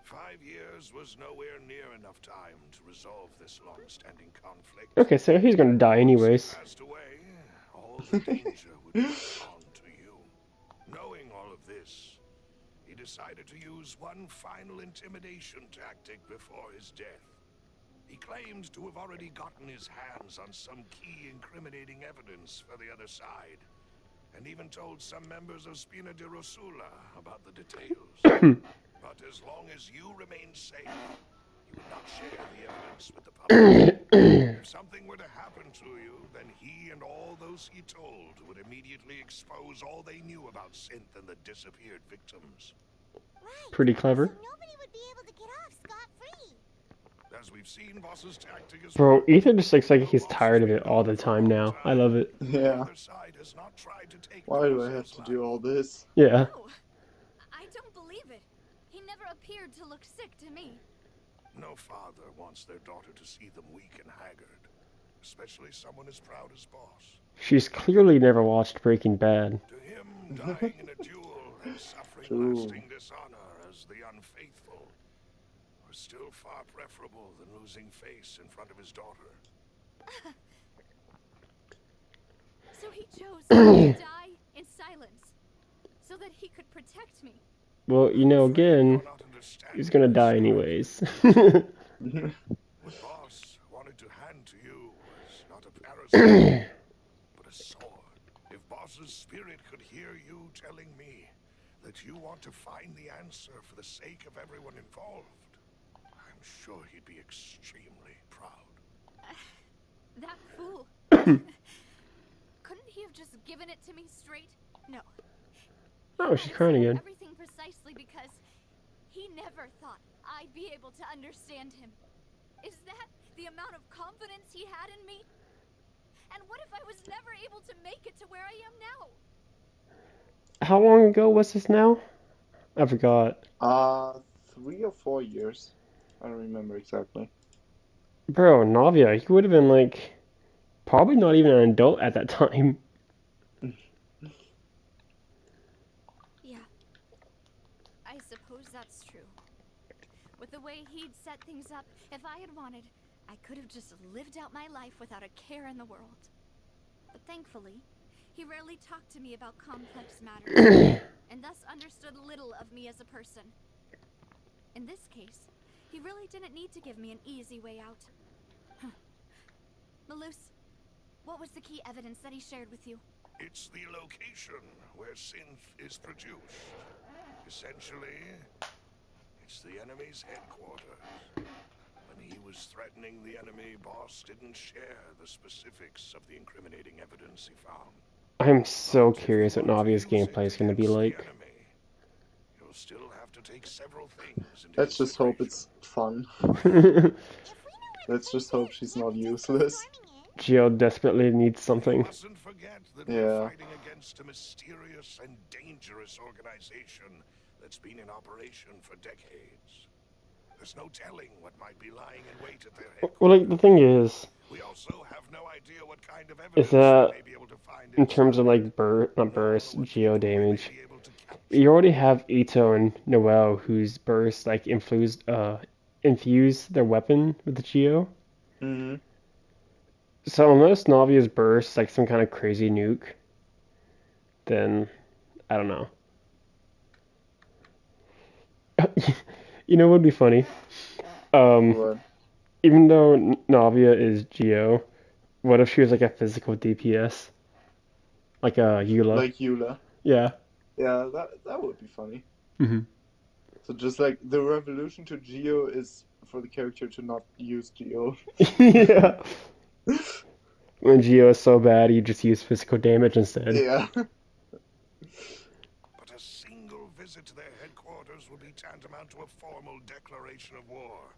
5 years was nowhere near enough time to resolve this long-standing conflict. Okay, so he's gonna die Once he anyways. passed away, all the danger would pass on to you. Knowing all of this, he decided to use one final intimidation tactic before his death. He claimed to have already gotten his hands on some key incriminating evidence for the other side, and even told some members of Spina de Rosula about the details. But as long as you remained safe, he would not share the evidence with the public. If something were to happen to you, then he and all those he told would immediately expose all they knew about Synth and the disappeared victims. Right. Pretty clever. So nobody would be able to get off scot-free. As we've seen, Boss's tactic is Bro, working. Ethan just looks like he's Though Boss tired has of been it all the gone for a time long now. I time, love it. the Yeah. other side has not tried to take Why do I have Demoiselle's to do life. all this? Yeah. No, I don't believe it. He never appeared to look sick to me. No father wants their daughter to see them weak and haggard, especially someone as proud as Boss. She's clearly never watched Breaking Bad. To him, dying in a duel and suffering True. lasting dishonor as the unfaithful was still far preferable than losing face in front of his daughter. So he chose to die in silence, so that he could protect me. Well, you know, I'm afraid again, you're not he's understanding gonna this die yet. anyways. What Boss wanted to hand to you was not a parasite, but a sword. If Boss's spirit could hear you telling me that you want to find the answer for the sake of everyone involved, I'm sure he'd be extremely proud. That fool. Couldn't he have just given it to me straight? No. Oh, she's crying again. Everything precisely because he never thought I'd be able to understand him. Is that the amount of confidence he had in me? And what if I was never able to make it to where I am now? How long ago was this now? I forgot. 3 or 4 years. I don't remember exactly. Bro, Navia, he would have been like probably not even an adult at that time. Yeah. I suppose that's true. With the way he'd set things up, if I had wanted, I could have just lived out my life without a care in the world. But thankfully, he rarely talked to me about complex matters, and thus understood little of me as a person. In this case, he really didn't need to give me an easy way out. Malus, what was the key evidence that he shared with you? It's the location where synth is produced. Essentially, it's the enemy's headquarters. When he was threatening the enemy, boss didn't share the specifics of the incriminating evidence he found. I'm so curious what Navia's gameplay is going to be like. You'll still have to take several things into Let's just hope it's fun. Let's just hope she's not useless. Geo desperately needs something. Mustn't forget that Yeah. we're fighting against a mysterious and dangerous organization that's been in operation for decades. There's no telling what might be lying in wait at their headquarters. Well, like, the thing is We also have no idea what kind of is evidence that we may be able to find in terms of like not burst, geo damage, you already have Ito and Noel whose burst like infuse their weapon with the geo. Mm-hmm. So unless Navia's burst like some kind of crazy nuke, then I don't know. You know what would be funny? What? Even though Navia is Geo, what if she was like a physical DPS? Like a Eula? Like Eula. Yeah. Yeah, that would be funny. Mm-hmm. So just like the revolution to Geo is for the character to not use Geo. Yeah. When Geo is so bad, you just use physical damage instead. Yeah. But a single visit to their headquarters would be tantamount to a formal declaration of war.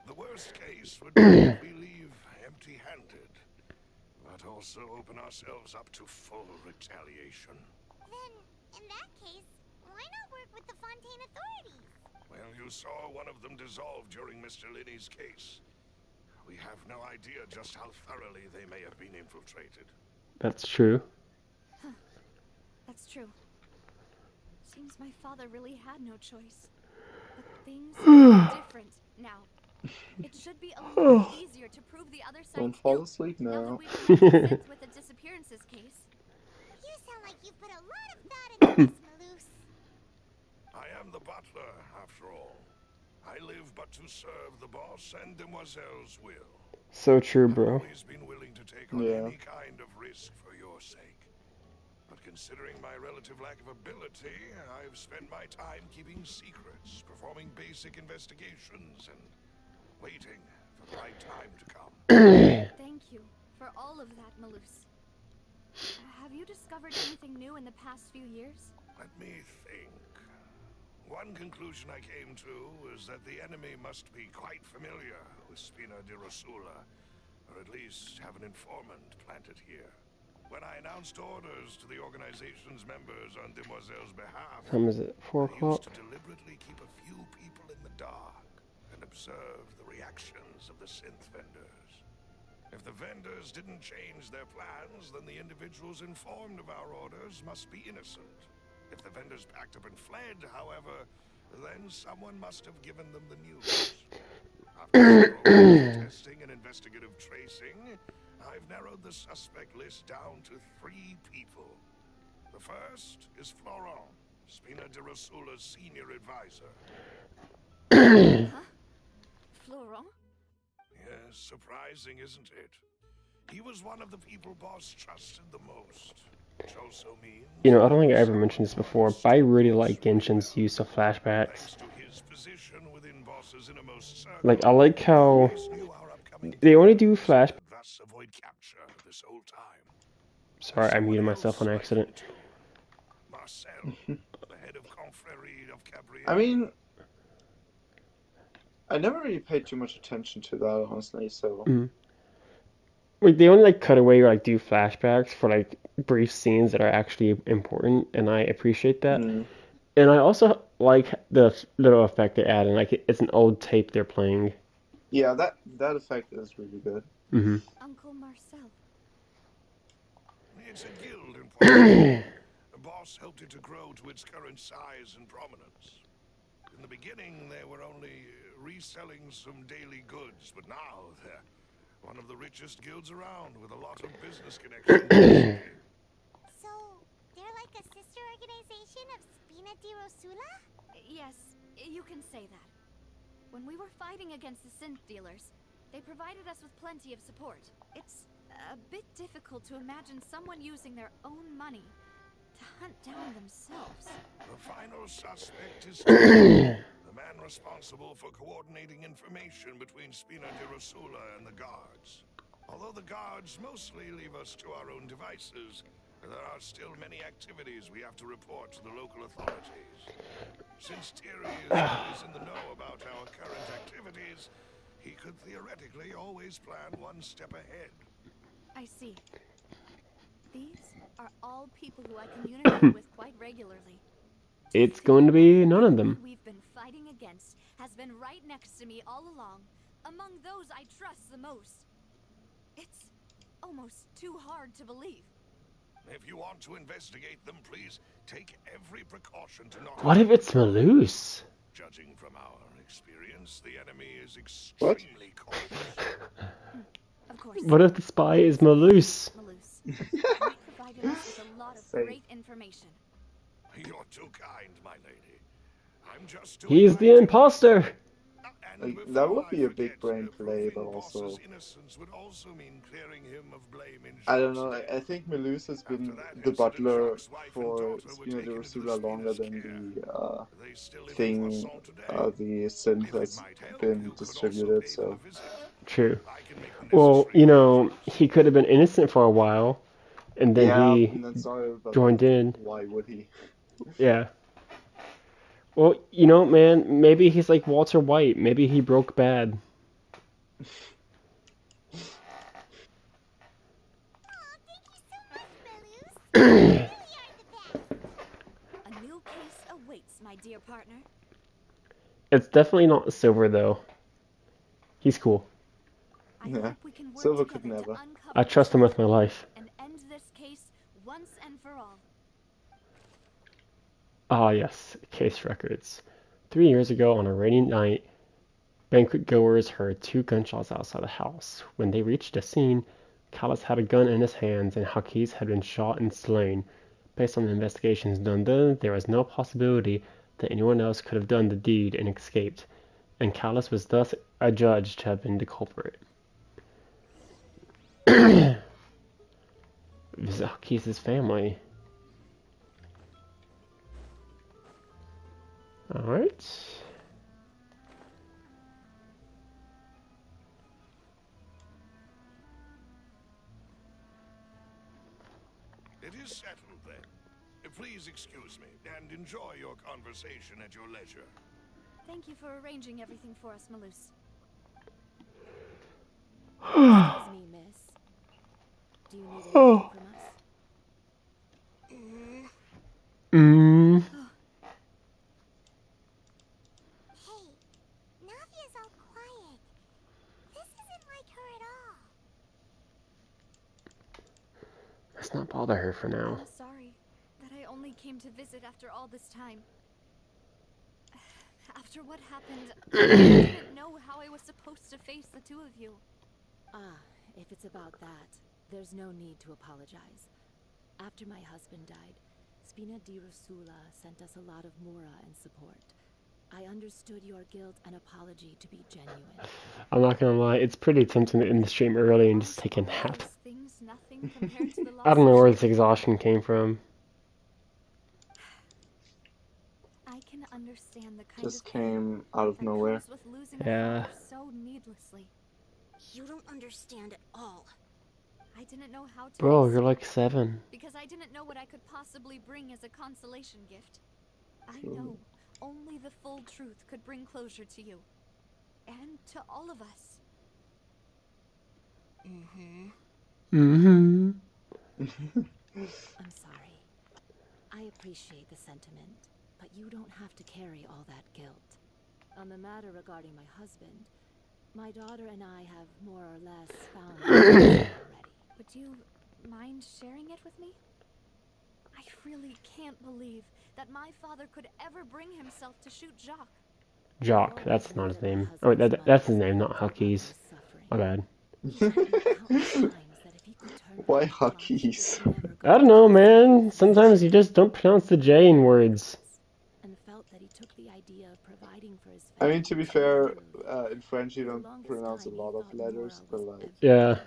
The worst case would be if we leave empty-handed, but also open ourselves up to full retaliation. Then, in that case, why not work with the Fontaine authorities? Well, you saw one of them dissolve during Mr. Linney's case. We have no idea just how thoroughly they may have been infiltrated. That's true. That's true. Seems my father really had no choice. But things are different now. It should be a little easier to prove the other side's Don't fall guilt, asleep now now. that we've connected Sith with the disappearances case. You sound like you've put a lot of thought into this, Malus. I am the butler, after all. I live but to serve the boss and Demoiselle's will. So true, bro. I've always been willing to take on Yeah. any kind of risk for your sake. But considering my relative lack of ability, I've spent my time keeping secrets, performing basic investigations, and waiting for the right time to come. Thank you for all of that, Malus. Have you discovered anything new in the past few years? Let me think. One conclusion I came to is that the enemy must be quite familiar with Spina di Rosula, or at least have an informant planted here. When I announced orders to the organization's members on Demoiselle's behalf, Time is it? 4 I used o'clock? to deliberately keep a few people in the dark and observe the reactions of the synth vendors. If the vendors didn't change their plans, then the individuals informed of our orders must be innocent. If the vendors packed up and fled, however, then someone must have given them the news. After several months of testing and investigative tracing, I've narrowed the suspect list down to 3 people. The first is Florent, Spina di Rosula's senior advisor. Florent? Yes, surprising, isn't it? He was one of the people boss trusted the most. Which also means, You know, I don't think I ever mentioned this before, but I really like Genshin's use of flashbacks. thanks to his position within boss's innermost outpost circle. Like, I like how Always knew our upcoming they only threat, do flash. and thus avoid capture this whole time. Sorry, I Someone muted myself else, on I accident. think, too. Marcel, the head of Confrérie of Cabriel. I mean, I never really paid too much attention to that, honestly, so... Like, they only like cut away or like do flashbacks for like brief scenes that are actually important, and I appreciate that. Mm. And I also like the little effect they add, and like it's an old tape they're playing. Yeah, that effect is really good. Hmm Uncle Marcel. It's a guild in Poitiers. The boss helped it to grow to its current size and prominence. In the beginning, they were only reselling some daily goods, but now they're one of the richest guilds around with a lot of business connections in the city. So, they're like a sister organization of Spina di Rosula? Yes, you can say that. When we were fighting against the synth dealers, they provided us with plenty of support. It's a bit difficult to imagine someone using their own money to hunt down themselves. The final suspect is Tyr, the man responsible for coordinating information between Spina di Rosula and the guards. Although the guards mostly leave us to our own devices, there are still many activities we have to report to the local authorities. Since Tyr is always in the know about our current activities, he could theoretically always plan one step ahead. I see. These are all people who I communicate with quite regularly. It's going to be none of them. We've been fighting against has been right next to me all along, among those I trust the most. It's almost too hard to believe. If you want to investigate them, please take every precaution to not... What if it's Maloose? Judging from our experience, the enemy is What? extremely cautious. Of course. What if the spy is Maloose? Maloose. You provided us with a lot of Say. great information. You're too kind, my lady. I'm just doing He's my the duty. imposter! And Like, that would before be I a big forget, brain play, proving but also... Boss's innocence would also mean clearing him of blame in I don't Jacques' know, death. I think Melus has been After that the incident, butler Jacques' wife and for daughter were Spina di taken into the Rosula longer Spina's than care. They still live in thing, Poisson today. the synth If it has might help, been you could also distributed, pay them so... a visit. True. I can make the Well, necessary you know, arrangements. he could have been innocent for a while, and then Yeah, he and then sorry, but joined like, in. why would he? Yeah. Well, you know, man, maybe he's like Walter White. Maybe he broke bad. Aw, thank you so much, Melus. You really are the best. A new case awaits, my dear partner. It's definitely not Silver, though. He's cool. I Yeah, hope we can work Silver could together to never. uncover I the trust him truth with my life. and end this case once and for all. Ah, yes, case records. 3 years ago, on a rainy night, banquet goers heard 2 gunshots outside the house. When they reached the scene, Callus had a gun in his hands, and Hakiz had been shot and slain. Based on the investigations done then, there was no possibility that anyone else could have done the deed and escaped, and Callus was thus adjudged to have been the culprit. Visit Hakiz's family. Alright. It is settled, then. Please excuse me, and enjoy your conversation at your leisure. Thank you for arranging everything for us, Maloose. Excuse me, miss. Do you need anything Oh. from us? Hey, Navia's all quiet. This isn't like her at all. Let's not bother her for now. I'm sorry that I only came to visit after all this time. After what happened, I didn't know how I was supposed to face the two of you. Ah, if it's about that, there's no need to apologize. After my husband died, Spina di Rosula sent us a lot of mora and support. I understood your guilt and apology to be genuine. I'm not gonna lie, it's pretty tempting to end the stream early and just take a nap. Those things nothing compared to the I don't know loss where of this exhaustion came from. I can understand understand the kind just of pain came out of that nowhere. comes with losing Yeah. a father so needlessly. You don't understand at all. I didn't know how to Bro, face you're it, like 7. because I didn't know what I could possibly bring as a consolation gift. I True. know only the full truth could bring closure to you. And to all of us. Mm-hmm. I'm sorry. I appreciate the sentiment, but you don't have to carry all that guilt. On the matter regarding my husband, my daughter and I have more or less found the answer already. Would you mind sharing it with me? I really can't believe that my father could ever bring himself to shoot Jacques. Jock, that's not his name. Oh, that's his name, not Hucky's. My bad. He told me countless times that if he could turn Why back the clock, he Huckies? would never go I don't back know, to man. his Sometimes you just don't pronounce the J in words. and felt that he took the idea of providing for his I family mean, to be too fair, literally. in French you For the don't longest pronounce a time, he lot of thought letters, Nora but was like Yeah.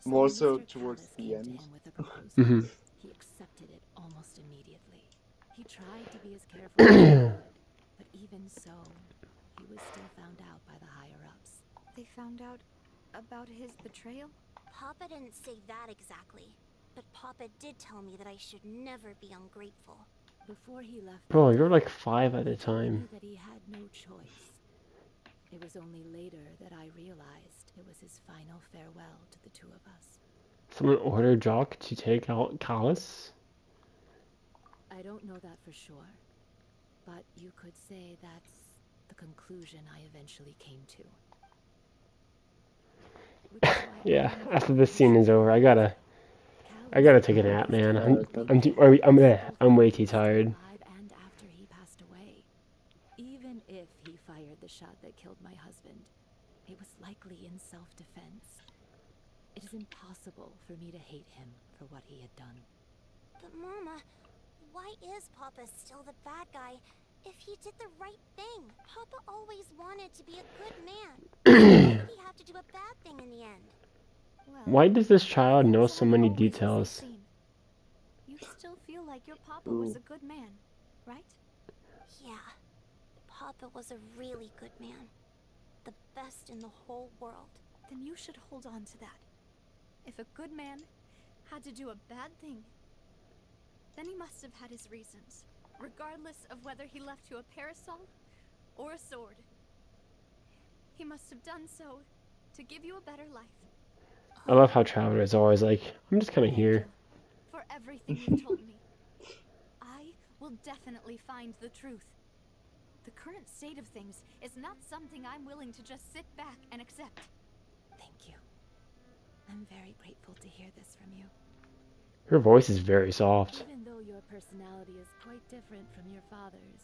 So more when so Mr. towards Callis the came to end. him with a proposal, Mm-hmm. he accepted it almost immediately. He tried to be as careful as he could, but even so, he was still found out by the higher-ups. They found out about his betrayal? Papa didn't say that exactly, but Papa did tell me that I should never be ungrateful. Before he left Bro, that you're day, like 5 at the he told me time. that he had no choice. It was only later that I realized it was his final farewell to the two of us. Someone ordered Jock to take out Callus? I don't know that for sure, but you could say that's the conclusion I eventually came to. Which is why Yeah, all of after you this scene is over, I gotta Callus take a nap, man. Both I'm way too while he was still tired. alive and after he passed away. Even if he fired the shot that killed my husband, it was likely in self-defense. It is impossible for me to hate him for what he had done. But Mama, why is Papa still the bad guy if he did the right thing? Papa always wanted to be a good man. Why did he have to do a bad thing in the end? Well, Why does this child things know aren't so many always as they details? seem. You still feel like your papa Ooh. was a good man, right? Yeah, Papa was a really good man. The best in the whole world. Then you should hold on to that. If a good man had to do a bad thing, then he must have had his reasons, regardless of whether he left you a parasol or a sword. He must have done so to give you a better life. I love how Traveler is always like, I'm just kind of Thank here. you for everything you've told me. I will definitely find the truth. The current state of things is not something I'm willing to just sit back and accept. Thank you. I'm very grateful to hear this from you. Her voice is very soft. Even though your personality is quite different from your father's,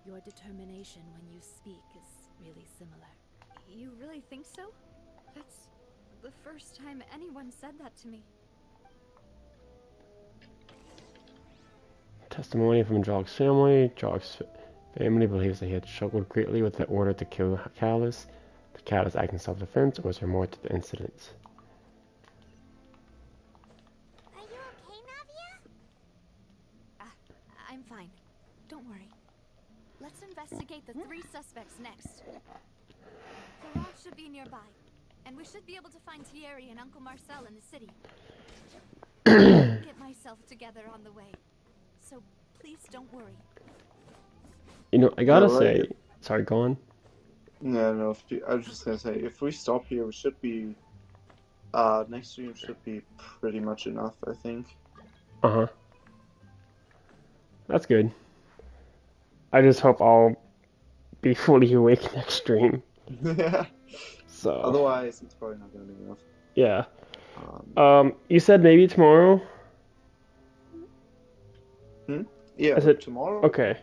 your determination when you speak is really similar. You really think so? That's the first time anyone said that to me. Testimony from Jock's family. Jock's family believes that he had struggled greatly with the order to kill Callus. The Callus act in self-defense, or was there more to the incident? Are you okay, Navia? I'm fine. Don't worry. Let's investigate the 3 suspects next. Florent should be nearby, and we should be able to find Thierry and Uncle Marcel in the city. I'll get myself together on the way, so please don't worry. You know, I gotta Yeah, say... right. Sorry, go on. No, I was just gonna say, if we stop here, we should be, next stream should be pretty much enough, I think. Uh-huh. That's good. I just hope I'll be fully awake next stream. Yeah. So, Otherwise, it's probably not gonna be enough. yeah. Um, You said maybe tomorrow? yeah, Is it tomorrow? okay?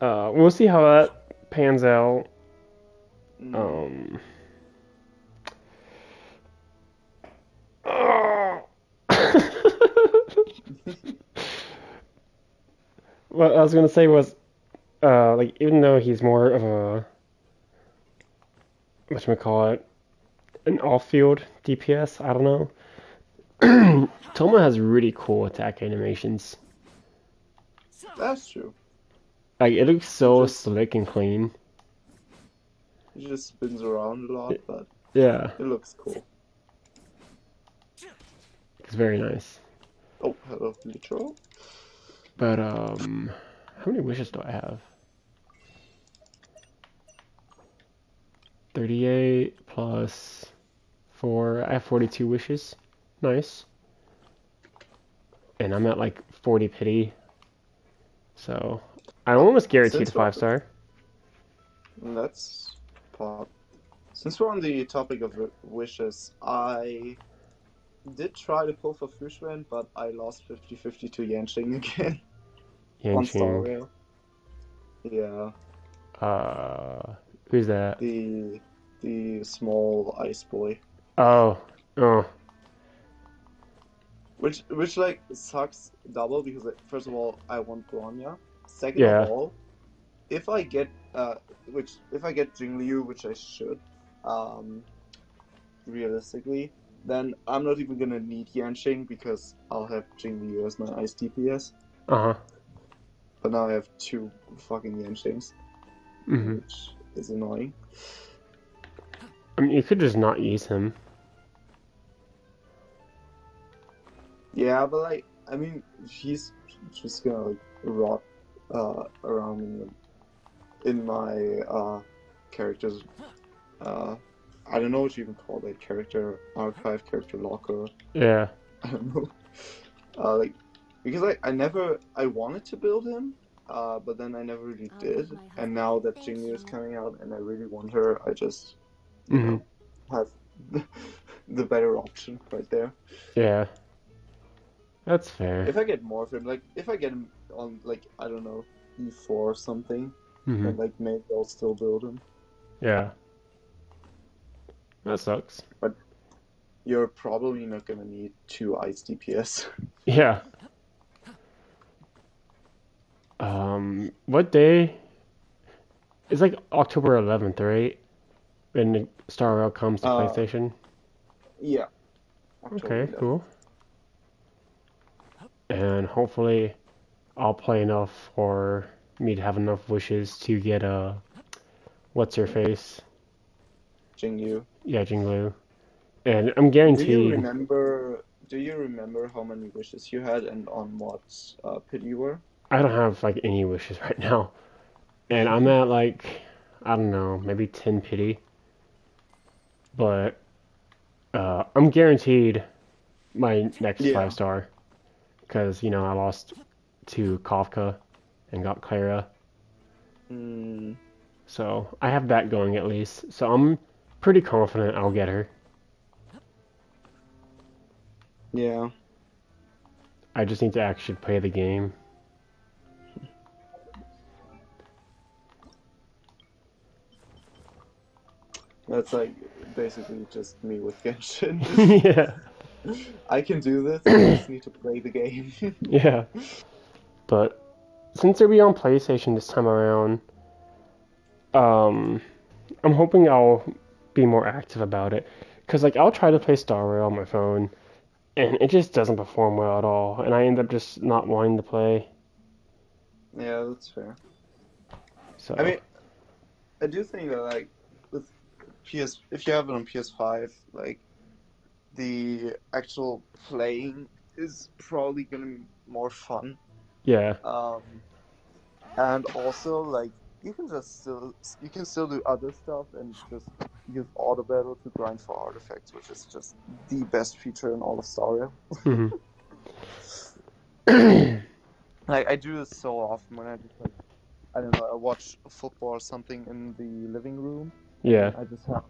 We'll see how that pans out. Mm. What I was gonna say was, like, even though he's more of a, whatchamacallit, an off-field DPS, I don't know. Toma has really cool attack animations. That's true. Like it looks It so just slick and clean. it just spins around a lot, but Yeah, it looks cool. it's very nice. Oh, hello, literal. But how many wishes do I have? 38 plus 4. I have 42 wishes. Nice. And I'm at like 40 pity. So I'm Oh, almost guaranteed a since we're 5-star. let's pop. Since we're on the topic of wishes, I did try to pull for Fushman, but I lost 50-50 to Yanqing again on Star Yanqing. Rail. Yeah, Uh, who's that? the small ice boy. Oh, oh, Which like sucks double because like, first of all I want Bronya. Second of yeah. all, if I get if I get Jingliu, which I should, um, realistically, then I'm not even gonna need Yanqing because I'll have Jingliu as my ice DPS. Uh-huh. But now I have two fucking Yanqings, Mm-hmm. which is annoying. I mean, you could just not use him. Yeah, but like I mean, he's just gonna like rot around in my characters. I don't know what you even call that character archive, character locker. Yeah. I don't know. Like because I wanted to build him, but then I never really I'll did. have my And husband. now that Thank Jingliu is you. coming out and I really want her, I just you Mm-hmm. know have the better option right there. Yeah. That's fair. If I get more of him, like if I get him on like I don't know E4 or something, Mm-hmm. then like maybe I'll still build him. Yeah. That sucks. But you're probably not gonna need two ice DPS. Yeah. What day? It's like October 11th, right? When Star Rail comes to Uh, PlayStation. yeah, October Okay, 11th. cool. And hopefully I'll play enough for me to have enough wishes to get what's her face? Jingu. Yeah, Jinglu. And I'm Do you guaranteed remember? Do you remember how many wishes you had and on what pit you were? I don't have like any wishes right now. And I'm at like I don't know, maybe 10 pity. But I'm guaranteed my next Yeah. 5-star because I lost to Kafka and got Clara. Mm, So I have that going at least. So I'm pretty confident I'll get her. yeah. I just need to actually play the game. That's like basically just me with Genshin. Yeah. I can do this. I just need to play the game. Yeah. But since it'll be on PlayStation this time around, um, I'm hoping I'll be more active about it. Cause like I'll try to play Star Rail on my phone, and it just doesn't perform well at all, and I end up just not wanting to play. Yeah, that's fair. So I mean, I do think that like with if you have it on PS5, like the actual playing is probably gonna be more fun. yeah, And also like you can still do other stuff and just use auto battle to grind for artifacts, which is just the best feature in all of Star Rail. hmm Like I do this so often when I just like I don't know I watch football or something in the living room, and yeah, then I just have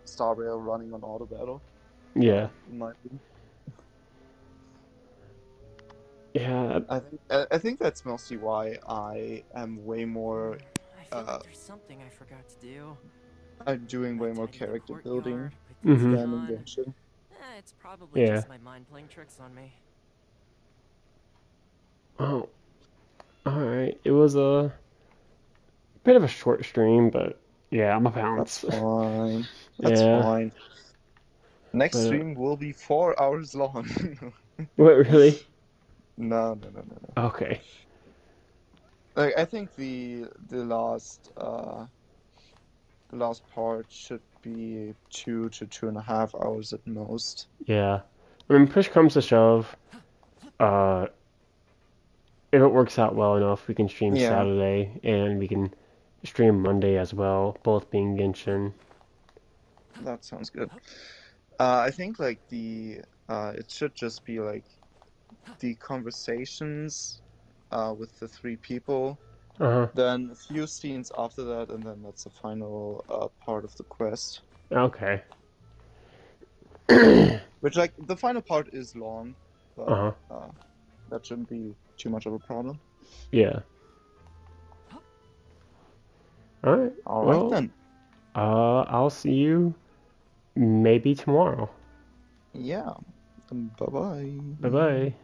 Star Rail running on auto battle. yeah, In my room. yeah, I think that's mostly why I am way more I feel like there's something I forgot to do. I'm doing way Like more tidy the character courtyard, building put things hmm than in on. Genshin. It's probably yeah. just my mind playing tricks on me. Oh, all right. It was a bit of a short stream, but yeah, I'm a That's bounce. fine. That's Yeah, fine. Next but stream will be 4 hours long. what really? No. Okay. Like I think the last part should be 2 to 2.5 hours at most. Yeah. I mean, push comes to shove. Uh, if it works out well enough, we can stream Yeah, Saturday and we can stream Monday as well, both being Genshin. that sounds good. I think like the it should just be like the conversations with the three people, Uh then a few scenes after that, and then that's the final part of the quest. huh. Okay. Which like the final part is long, Uh but huh. that shouldn't be too much of a problem. Yeah. All right. All right Well, then. I'll see you maybe tomorrow. Yeah. Bye Bye bye. bye.